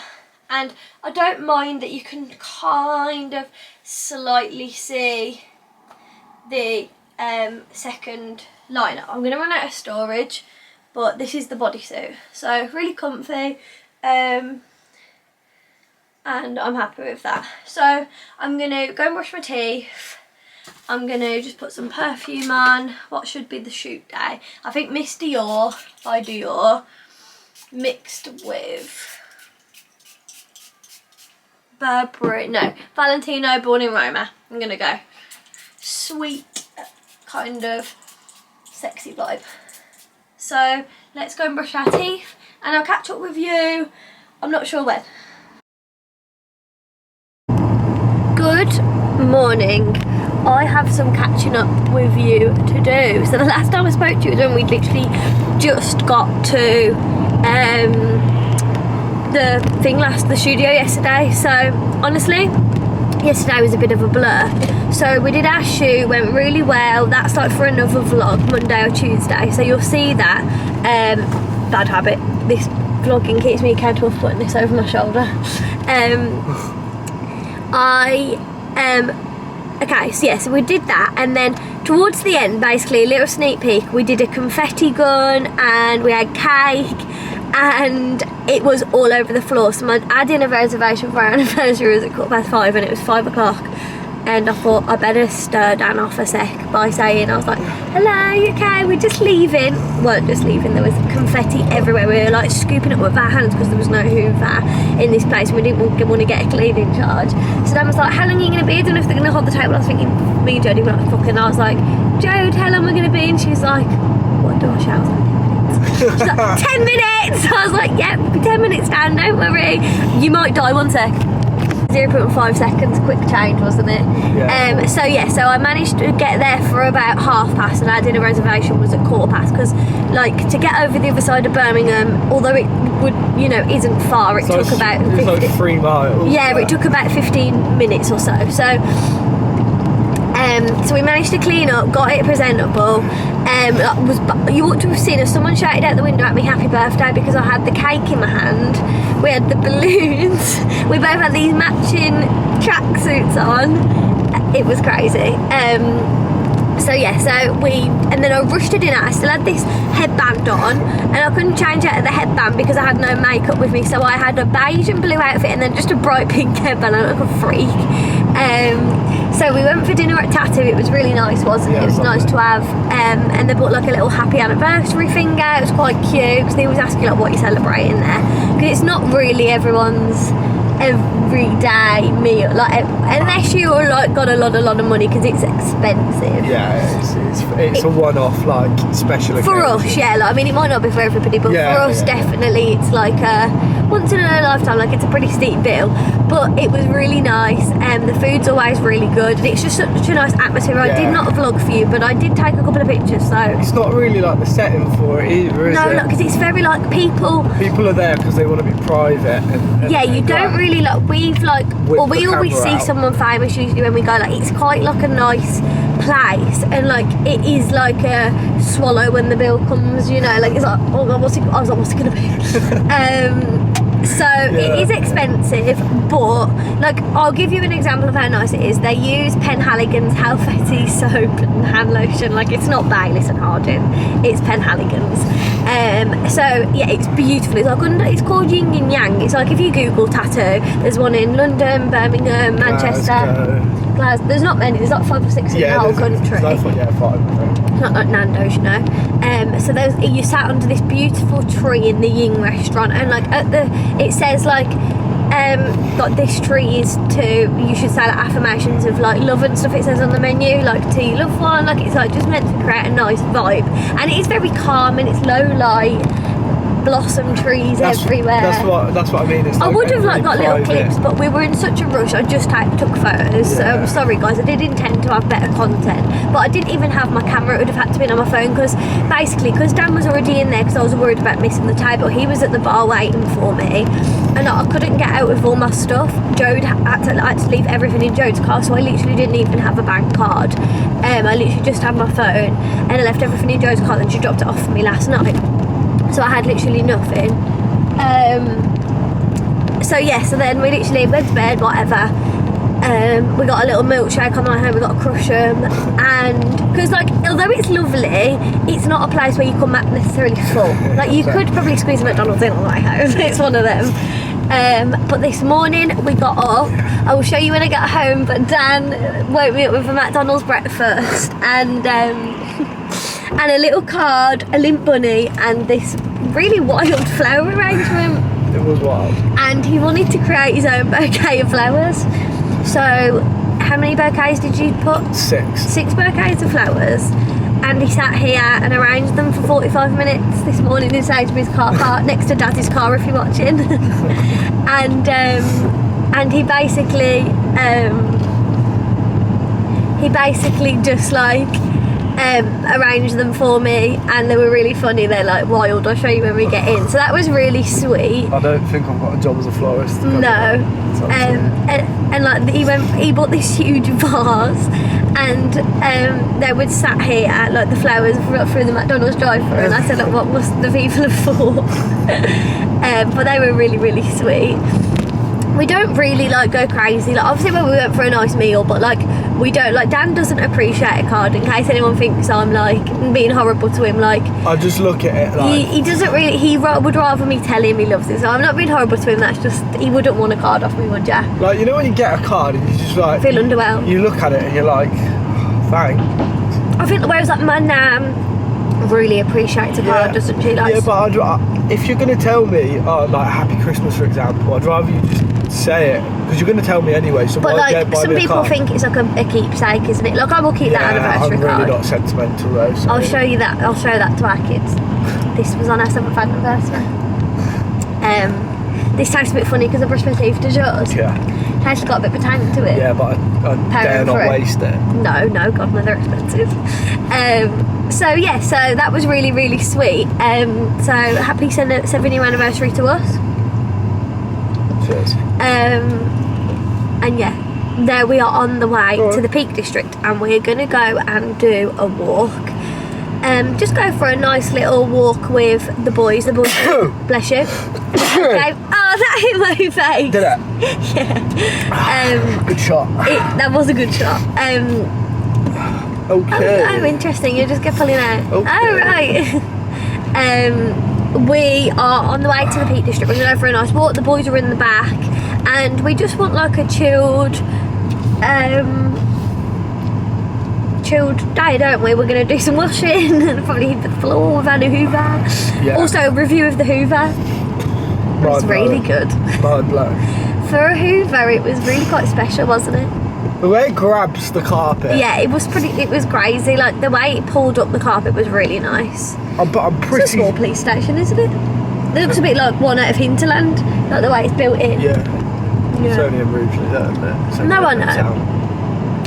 Speaker 1: And I don't mind that you can kind of slightly see the second liner. I'm going to run out of storage, but this is the bodysuit. So really comfy, and I'm happy with that. So I'm going to go and brush my teeth. I'm going to just put some perfume on, what should be the shoot day. I think Miss Dior by Dior mixed with Valentino Born in Roma. I'm going to go sweet, kind of sexy vibe. So let's go and brush our teeth, and I'll catch up with you, I'm not sure when. Good morning. I have some catching up with you to do. So the last time I spoke to you was when we literally just got to the studio yesterday. So honestly, yesterday was a bit of a blur. So we did our shoot, went really well. That's like for another vlog, Monday or Tuesday. So you'll see that. Bad habit. This vlogging keeps me accountable for putting this over my shoulder. Okay, so yeah, so we did that, and then towards the end, basically a little sneak peek, we did a confetti gun and we had cake, and it was all over the floor. So I had in a reservation for our anniversary was at 5:15, and it was 5 o'clock, and I thought I better stir Dan off a sec by saying, I was like, hello, you okay, we're just leaving. We weren't just leaving, there was confetti everywhere. We were like scooping it with our hands because there was no hoover in this place, and we didn't want to get a cleaning charge. So Dan was like, how long are you going to be? I don't know if they're going to hold the table. I was thinking, me and Jodie were like, fucking, I was like, Jode, how long are we going to be? And she was like, what do I shout? I was like, 10 minutes. She's like, 10 minutes! So I was like, yep, 10 minutes Dan, don't worry. You might die, 1 sec. 0.5 seconds, quick change, wasn't it? Yeah. So I managed to get there for about 30:30, and our dinner reservation was at 15:15, because like to get over the other side of Birmingham, although it would, isn't far, it took about
Speaker 5: 15, like 3 miles.
Speaker 1: Yeah, it took about 15 minutes or so. So So we managed to clean up, got it presentable. You ought to have seen us. Someone shouted out the window at me happy birthday because I had the cake in my hand. We had the balloons. We both had these matching tracksuits on. It was crazy. And then I rushed to dinner. I still had this headband on and I couldn't change out of the headband because I had no makeup with me, so I had a beige and blue outfit and then just a bright pink headband. I look like a freak. So we went for dinner at Tattoo. It was really nice, wasn't it? It was nice to have. And they bought like a little happy anniversary thing out. It was quite cute because they always ask you like what you're celebrating there, because it's not really everyone's everyday meal, like unless you like got a lot of money, because it's expensive.
Speaker 5: It's a one-off, like special occasion.
Speaker 1: For us, like, I mean, it might not be for everybody, but for us definitely it's like a once in a lifetime, like it's a pretty steep bill, but it was really nice. The food's always really good and it's just such a nice atmosphere. I did not vlog for you, but I did take a couple of pictures, so
Speaker 5: it's not really like the setting for it either, is it?
Speaker 1: No, because it's very like people
Speaker 5: are there because they want to be private and
Speaker 1: you don't really like, we've like, or we always see someone famous usually when we go, like it's quite like a nice place, and like it is like a swallow when the bill comes, you know, like it's like, oh god, what's it gonna be? It is expensive, but like I'll give you an example of how nice it is. They use Penhaligon's Halfeti soap and hand lotion. Like it's not Baileys and Hardin, it's Penhaligon's. It's beautiful. It's called Yin and Yang. It's like if you Google tattoo, there's one in London, Birmingham, Manchester, Glasgow. There's not many. There's like 5 or 6 in the whole country.
Speaker 5: There's 5.
Speaker 1: Not like Nando's, you know. You sat under this beautiful tree in the Ying restaurant, and like it says like this tree is you should say like affirmations of like love and stuff. It says on the menu, like to your loved one, like it's like just meant to create a nice vibe, and it is very calm and it's low light, blossom trees everywhere.
Speaker 5: That's what I mean. It's like
Speaker 1: I would have like got
Speaker 5: private.
Speaker 1: little clips, but we were in such a rush. I just took photos. So I'm sorry guys, I did intend to have better content, but I didn't even have my camera. It would have had to be on my phone because Dan was already in there because I was worried about missing the table. He was at the bar waiting for me and I couldn't get out with all my stuff. Jode had to leave everything in Jode's car, so I literally didn't even have a bank card. I literally just had my phone and I left everything in Jode's car, and she dropped it off for me last night. So I had literally nothing. So then we literally went to bed, whatever. We got a little milkshake on the way home, we got a crush'em, and because like although it's lovely, it's not a place where you come back necessarily full. Like you could probably squeeze a McDonald's in on the way home. It's one of them. But this morning we got up. I will show you when I get home, but Dan woke me up with a McDonald's breakfast and a little card, a limp bunny, and this really wild flower arrangement.
Speaker 5: It was wild. And
Speaker 1: he wanted to create his own bouquet of flowers. So, how many bouquets did you put?
Speaker 5: 6.
Speaker 1: 6 bouquets of flowers. And he sat here and arranged them for 45 minutes this morning inside his car park next to Daddy's car if you're watching. and he basically just like arranged them for me, and they were really funny. They're like wild. I'll show you when we get in. So that was really sweet.
Speaker 5: I don't think I've got a job as a florist.
Speaker 1: No. And like he bought this huge vase, and they would sat here at like the flowers through the McDonald's drive-thru, and I said, look, what must the people afford? But they were really, really sweet. We don't really like go crazy. Like obviously when we went for a nice meal, but like we don't, like Dan doesn't appreciate a card, in case anyone thinks I'm like being horrible to him. Like
Speaker 5: I just look at it like
Speaker 1: he doesn't really, would rather me tell him he loves it. So I'm not being horrible to him, that's just, he wouldn't want a card off me, would ya?
Speaker 5: Like, you know when you get a card and you just like
Speaker 1: feel underwhelmed.
Speaker 5: You look at it and you're like, oh, thanks.
Speaker 1: I think whereas like my nan really appreciates a card, doesn't she? Like,
Speaker 5: yeah, but if you're going to tell me like Happy Christmas, for example, I'd rather you just say it, because you're going to tell me anyway. So
Speaker 1: but
Speaker 5: why
Speaker 1: like some people think it's like a keepsake, isn't it? Like I will keep that anniversary
Speaker 5: I'm really
Speaker 1: card.
Speaker 5: not sentimental though. So.
Speaker 1: I'll show you that. I'll show that to our kids. This was on our 7th anniversary. This tastes a bit funny because I brushed my teeth. Does yours?
Speaker 5: Yeah.
Speaker 1: Tastes got a bit of a tang to it.
Speaker 5: Yeah, but I dare not waste it.
Speaker 1: No, God, no, they're expensive. So that was really, really sweet. So happy 7th anniversary to us.
Speaker 5: Cheers.
Speaker 1: And yeah, there we are on the way to the Peak District, and we're gonna go and do a walk. Just go for a nice little walk with the boys. The boys, bless you. Okay. Oh, that hit my face.
Speaker 5: Did it?
Speaker 1: Yeah.
Speaker 5: Good shot.
Speaker 1: That was a good shot.
Speaker 5: Okay.
Speaker 1: Oh, interesting. You just get pulling out.
Speaker 5: Okay.
Speaker 1: Oh, right. We are on the way to the Peak District. We're gonna go for a nice walk. The boys are in the back, and we just want like a chilled day, don't we? We're going to do some washing and probably hit the floor with our new Hoover.
Speaker 5: Yeah.
Speaker 1: Also, a review of the Hoover. It was really good.
Speaker 5: Mind blown.
Speaker 1: For a Hoover, it was really quite special, wasn't it?
Speaker 5: The way it grabs the carpet.
Speaker 1: Yeah, it was crazy. Like, the way it pulled up the carpet was really nice.
Speaker 5: But I'm pretty...
Speaker 1: It's a small police station, isn't it? It looks a bit like one out of Hinterland, like the way it's built in.
Speaker 5: Yeah. It's only in Rugeley, though, isn't it?
Speaker 1: No, I know.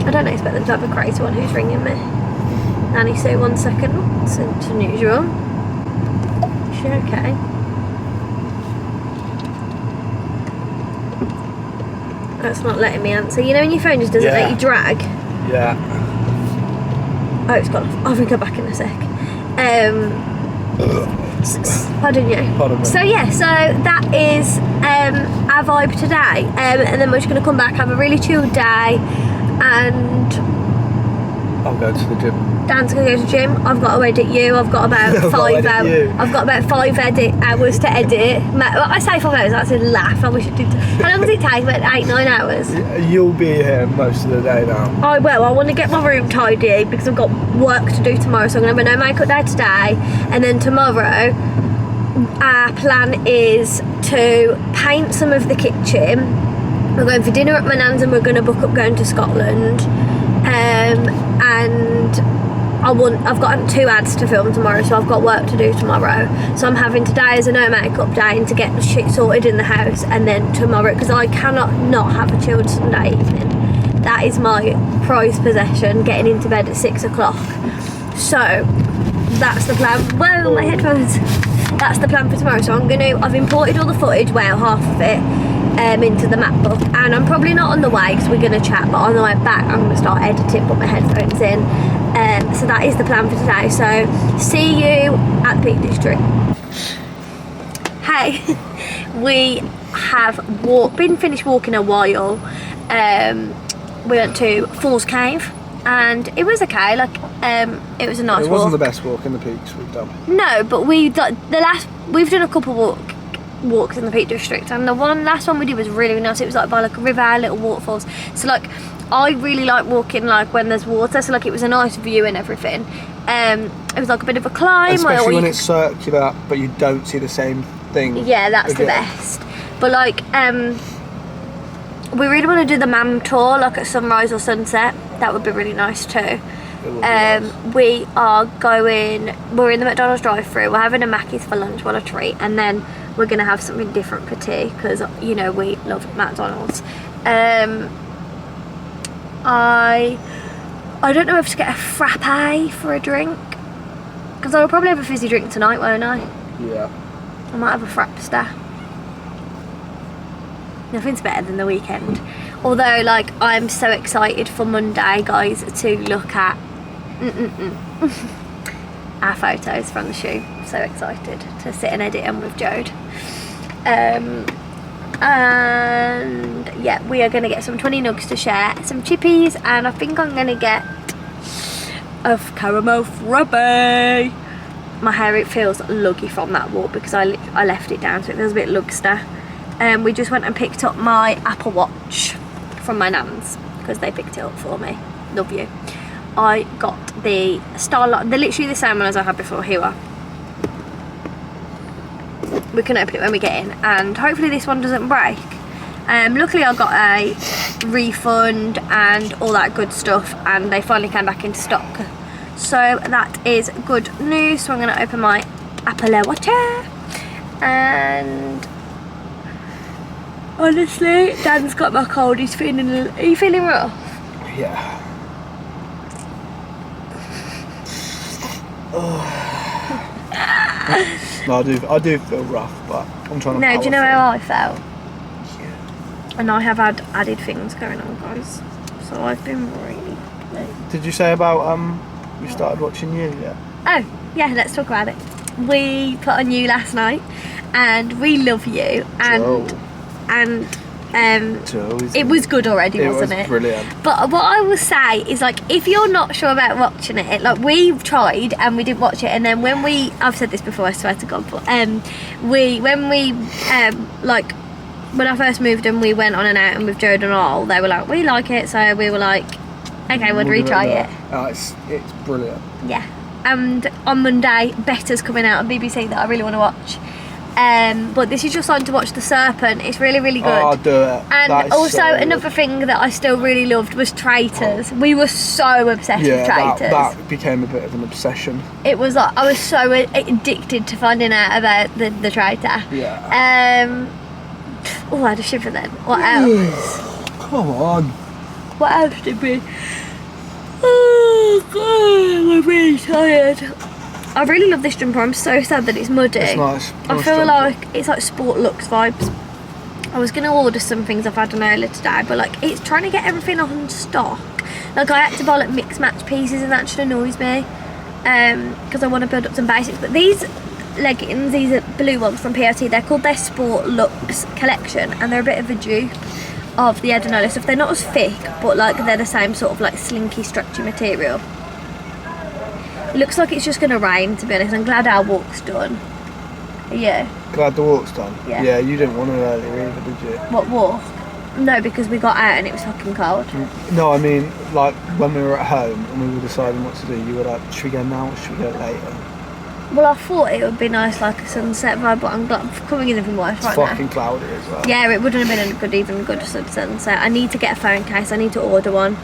Speaker 1: I don't expect them to have a crazy one who's ringing me. Nanny Sue, 1 second. It's unusual. Is she okay? That's not letting me answer. You know when your phone just doesn't let you drag?
Speaker 5: Yeah.
Speaker 1: Oh, it's gone off. I'll ring her back in a sec. Pardon you.
Speaker 5: Pardon me.
Speaker 1: So yeah, so that is our vibe today. And then we're just going to come back, have a really chilled day, and
Speaker 5: I'll go to the gym.
Speaker 1: Dan's gonna go to the gym. I've got to edit you. I've got about 5 hours. I've got about 5 hours to edit. I say 5 hours. That's a laugh. I wish it did. How long does it take? About 8-9 hours.
Speaker 5: You'll be here most of the day now.
Speaker 1: I will. I want to get my room tidy because I've got work to do tomorrow. So I'm gonna have a no makeup day today, and then tomorrow our plan is to paint some of the kitchen. We're going for dinner at my nan's, and we're going to book up going to Scotland. And I've got 2 ads to film tomorrow, so I've got work to do tomorrow. So I'm having today as a no makeup day and to get the shit sorted in the house, and then tomorrow, because I cannot not have a chilled Sunday evening. That is my prized possession, getting into bed at 6 o'clock. So that's the plan. Whoa, my headphones. That's the plan for tomorrow. So I've imported all the footage, well, half of it, into the MacBook, and I'm probably not on the way because we're going to chat, but on the way back I'm going to start editing, put my headphones in. So that is the plan for today. So see you at the Peak District. Hey, we have been finished walking a while. We went to Falls Cave, and it was okay. Like it was a nice walk.
Speaker 5: It wasn't the best walk in the peaks we've done.
Speaker 1: No, but we've done a couple walks in the Peak District, and the last one we did was really nice. It was like by like a river, little waterfalls. So like I really like walking like when there's water, so like it was a nice view and everything. It was like a bit of a climb,
Speaker 5: especially when it's circular but you don't see the same thing.
Speaker 1: Yeah, that's the best. But like we really want to do the Mam tour, like at sunrise or sunset. That would be really nice too. We're in the McDonald's drive-thru. We're having a Mackey's for lunch, what a treat, and then we're gonna have something different for tea because you know we love McDonald's. I don't know if to get a frappe for a drink, because I'll probably have a fizzy drink tonight, won't I?
Speaker 5: Yeah.
Speaker 1: I might have a frappster. Nothing's better than the weekend. Although, like, I'm so excited for Monday, guys, to look at our photos from the shoot. So excited to sit and edit them with Jode. And yeah, we are going to get some 20 nugs to share, some chippies, and I think I'm going to get a caramel frappe. My hair, it feels luggy from that walk because I left it down, so it feels a bit lugster. We just went and picked up my Apple Watch from my nan's because they picked it up for me. Love you. I got the Starlight, they're literally the same one as I had before. Here we are. We can open it when we get in, and hopefully this one doesn't break. Luckily I got a refund and all that good stuff, and they finally came back into stock, so that is good news. So I'm going to open my Apple Watch, and honestly, Dan's got my cold. He's feeling are you feeling rough?
Speaker 5: Yeah. No, I do feel rough, but I'm trying to.
Speaker 1: No, do you know how I felt? And I have had added things going on, guys. So I've been really happy.
Speaker 5: Did you say about you started watching You yet?
Speaker 1: Oh, yeah, let's talk about it. We put on You last night and we love You, and it was good already, wasn't it?
Speaker 5: It was brilliant.
Speaker 1: But what I will say is, like, if you're not sure about watching it, like, we tried and we didn't watch it, and then when I've said this before, I swear to God, but when I first moved and we went on an outing with Jode and all, they were like, we like it, so we were like, okay, we'll retry it.
Speaker 5: Oh, it's brilliant.
Speaker 1: Yeah. And on Monday, Better's coming out on BBC that I really want to watch. But this is just on to watch The Serpent. It's really, really good.
Speaker 5: Oh, I'll do it.
Speaker 1: And also another thing that I still really loved was Traitors. We were so obsessed with Traitors.
Speaker 5: That became a bit of an obsession.
Speaker 1: It was like, I was so addicted to finding out about the traitor.
Speaker 5: Yeah.
Speaker 1: Oh, I had a shiver then. What else?
Speaker 5: Come on.
Speaker 1: What else did we... Oh God, we're really tired. I really love this jumper. I'm so sad that it's muddy.
Speaker 5: It's nice.
Speaker 1: I feel like it's like Sport Lux vibes. I was going to order some things I've had on earlier today, but like it's trying to get everything on stock. Like I had to buy like mixed match pieces and that just annoys me. Because I want to build up some basics. But these leggings, these are blue ones from PRT, they're called their Sport Lux collection, and they're a bit of a dupe of the Head and Early stuff. They're not as thick, but like they're the same sort of like slinky, stretchy material. It looks like it's just going to rain, to be honest. I'm glad our walk's done. Yeah.
Speaker 5: Glad the walk's done?
Speaker 1: Yeah.
Speaker 5: Yeah, you didn't want to earlier either, did you?
Speaker 1: What walk? No, because we got out and it was fucking cold.
Speaker 5: No, I mean, like when we were at home and we were deciding what to do, you were like, should we go now or should we go later?
Speaker 1: Well, I thought it would be nice, like a sunset vibe, but I'm coming in even worse right now.
Speaker 5: It's fucking cloudy as well.
Speaker 1: Yeah, it wouldn't have been a even good sunset. I need to get a phone case. I need to order one.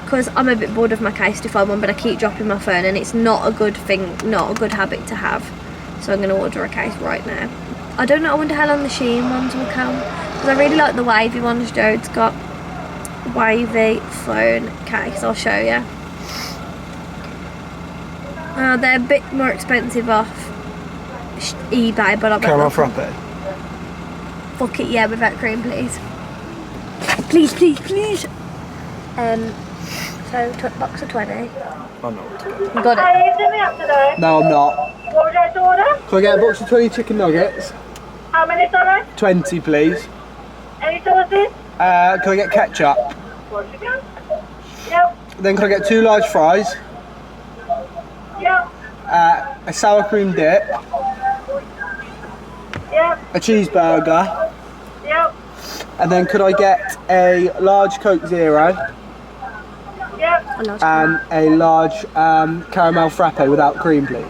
Speaker 1: Because I'm a bit bored of my case to find one, but I keep dropping my phone, and it's not a good thing, not a good habit to have. So I'm going to order a case right now. I don't know, I wonder how long the Shein ones will come. Because I really like the wavy ones. Jode's got wavy phone case. I'll show you. They're a bit more expensive off eBay, but I bet
Speaker 5: Caramel frappe?
Speaker 1: Fuck it, yeah, without cream, please. Please, please, please. So, box of 20.
Speaker 5: I'm not.
Speaker 1: You got it?
Speaker 11: Are you doing it today?
Speaker 5: No, I'm not.
Speaker 11: What would you like to order?
Speaker 5: Can I get a box of 20 chicken nuggets?
Speaker 11: How many, sorry?
Speaker 5: 20, please.
Speaker 11: Any sauces?
Speaker 5: Can I get ketchup?
Speaker 11: Yep.
Speaker 5: Then can I get 2 large fries?
Speaker 11: Yep.
Speaker 5: A sour cream dip?
Speaker 11: Yep.
Speaker 5: A cheeseburger?
Speaker 11: Yep.
Speaker 5: And then could I get a large Coke Zero?
Speaker 11: Yep.
Speaker 5: And a large caramel frappe without cream, please.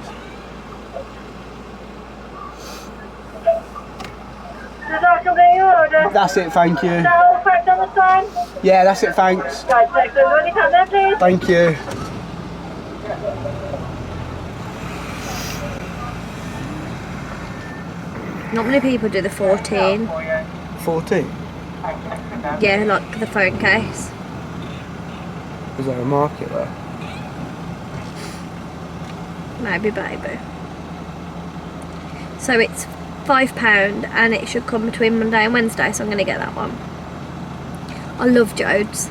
Speaker 11: Does that complete your order?
Speaker 5: That's it, thank you.
Speaker 11: Is that all correct on the time?
Speaker 5: Yeah, that's it, thanks.
Speaker 11: Right, excellent. When you come there, please.
Speaker 5: Thank you.
Speaker 1: Not many people do the 14.
Speaker 5: 14?
Speaker 1: Yeah, like the phone case.
Speaker 5: Is there a market there?
Speaker 1: Maybe, baby. So it's £5 and it should come between Monday and Wednesday, so I'm going to get that one. I love Jode's.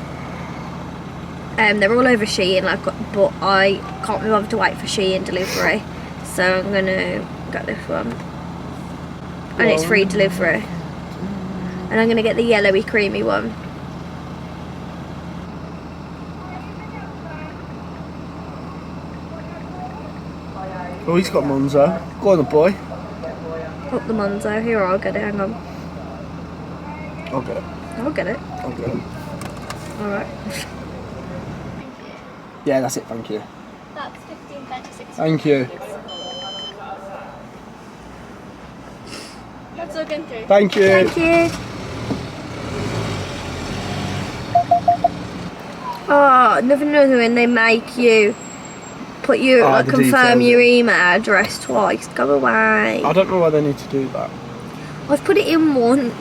Speaker 1: They're all over Shein, but I can't be bothered to wait for Shein delivery, so I'm going to get this one. And it's free delivery. And I'm going to get the yellowy creamy one.
Speaker 5: Oh, he's got Monzo. Go on, the boy.
Speaker 1: Up the Monzo. Here, I'll get it. Hang on.
Speaker 5: I'll get it.
Speaker 1: I'll get it.
Speaker 5: I'll get it.
Speaker 1: Alright.
Speaker 5: Yeah, that's it, thank you.
Speaker 4: That's 15.36.
Speaker 5: Thank you.
Speaker 4: That's all gone through.
Speaker 5: Thank you.
Speaker 1: Thank you. Oh, nothing when they make you put your confirm your email address twice. Go away.
Speaker 5: I don't know why they need to do that.
Speaker 1: I've put it in once.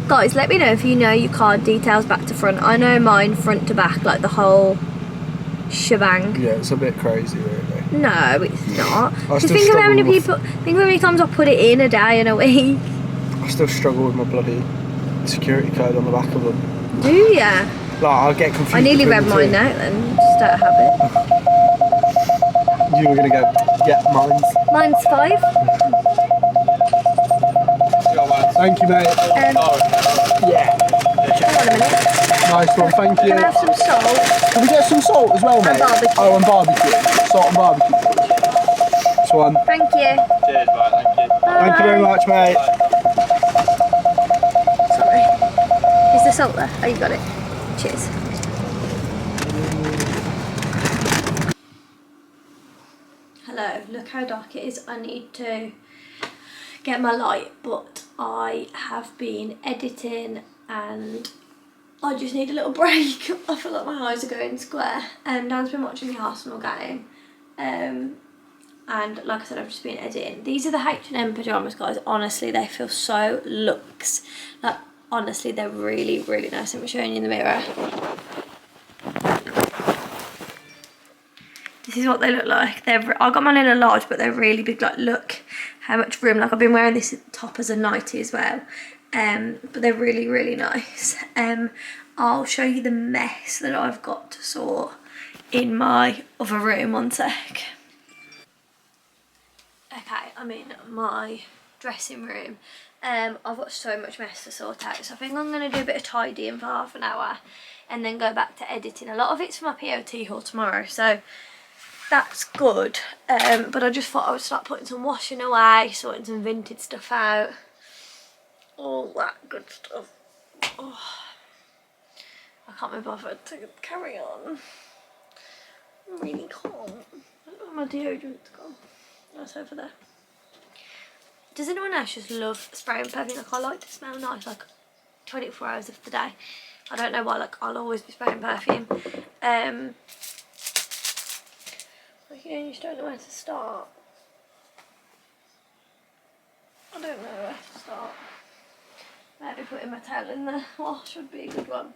Speaker 1: Guys, let me know if you know your card details back to front. I know mine front to back, like the whole shebang.
Speaker 5: Yeah, it's a bit crazy, really.
Speaker 1: No, it's not.
Speaker 5: I
Speaker 1: Just
Speaker 5: still
Speaker 1: think of how many
Speaker 5: struggle with-
Speaker 1: people. Think of how many times I put it in a day and a week.
Speaker 5: I still struggle with my bloody security code on the back of them.
Speaker 1: Do ya?
Speaker 5: Like, I get confused.
Speaker 1: I nearly
Speaker 5: between
Speaker 1: read
Speaker 5: the
Speaker 1: mine
Speaker 5: two.
Speaker 1: out then, just out of habit.
Speaker 5: You were gonna go, yeah, mine's.
Speaker 1: Mine's 5.
Speaker 5: Thank you, mate. Yeah.
Speaker 1: Hang on a minute.
Speaker 5: Nice one, thank you.
Speaker 1: Can I have some salt?
Speaker 5: Can we get some salt as well, mate?
Speaker 1: barbecue.
Speaker 5: Oh, and barbecue. Salt and barbecue. This one.
Speaker 1: Thank you.
Speaker 2: Cheers, mate. Thank you.
Speaker 5: Thank you very much, mate.
Speaker 1: Sorry. Is the salt there? Oh, you got it. Cheers. Hello, look how dark it is. I need to get my light, but I have been editing and I just need a little break. I feel like my eyes are going square. Dan's been watching the Arsenal game. And like I said, I've just been editing. These are the H&M pyjamas, guys. Honestly, they feel so luxe. Like, honestly, they're really, really nice. I'm showing you in the mirror. This is what they look like. I got mine in a large, but they're really big. Like, look how much room. Like, I've been wearing this top as a nightie as well. But they're really, really nice. I'll show you the mess that I've got to sort in my other room. One sec. Okay, I'm in my dressing room. I've got so much mess to sort out, so I think I'm going to do a bit of tidying for half an hour and then go back to editing. A lot of it's for my POT haul tomorrow, so that's good. But I just thought I would start putting some washing away, sorting some vintage stuff out, all that good stuff. Oh, I can't be bothered to carry on. I really can't. I don't know where my deodorant's gone. That's over there. Does anyone else just love spray and perfume? Like, I like to smell nice, like 24 hours of the day. I don't know why, like, I'll always be spraying perfume. Like, you just don't know where to start. I don't know where to start. Maybe putting my towel in the wash would be a good one.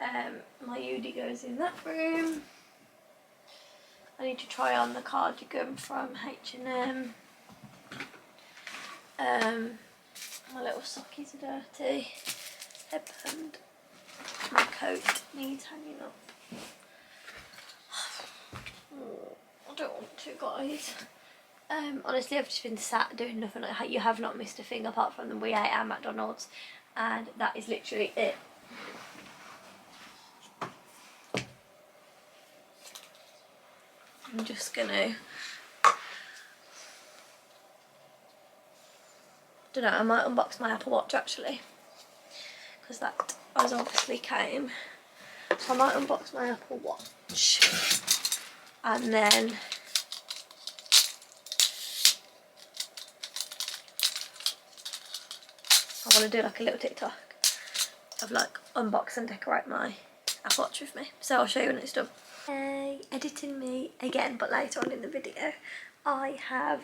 Speaker 1: My Udi goes in that room. I need to try on the cardigan from H&M. My little sockies are dirty. Headband. My coat needs hanging up. I don't want to, guys. Honestly, I've just been sat doing nothing. Like, you have not missed a thing apart from the we ate at McDonald's, and that is literally it. I'm just gonna, don't know, I might unbox my Apple Watch actually, because that has obviously came. So I might unbox my Apple Watch and then I want to do like a little TikTok of like unbox and decorate my Apple Watch with me. So I'll show you when it's done. Hey, editing me again, but later on in the video. I have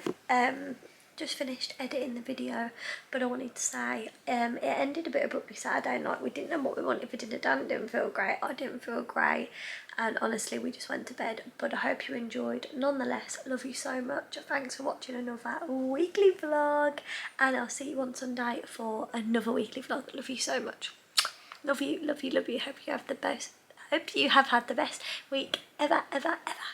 Speaker 1: just finished editing the video, but I wanted to say it ended a bit abruptly Saturday night. We didn't know what we wanted for dinner. Dan didn't feel great, I didn't feel great, and honestly we just went to bed. But I hope you enjoyed nonetheless. Love you so much. Thanks for watching another weekly vlog, and I'll see you on Sunday for another weekly vlog. Love you so much. Love you, love you, love you. Hope you have the best. Hope you have had the best week ever, ever, ever.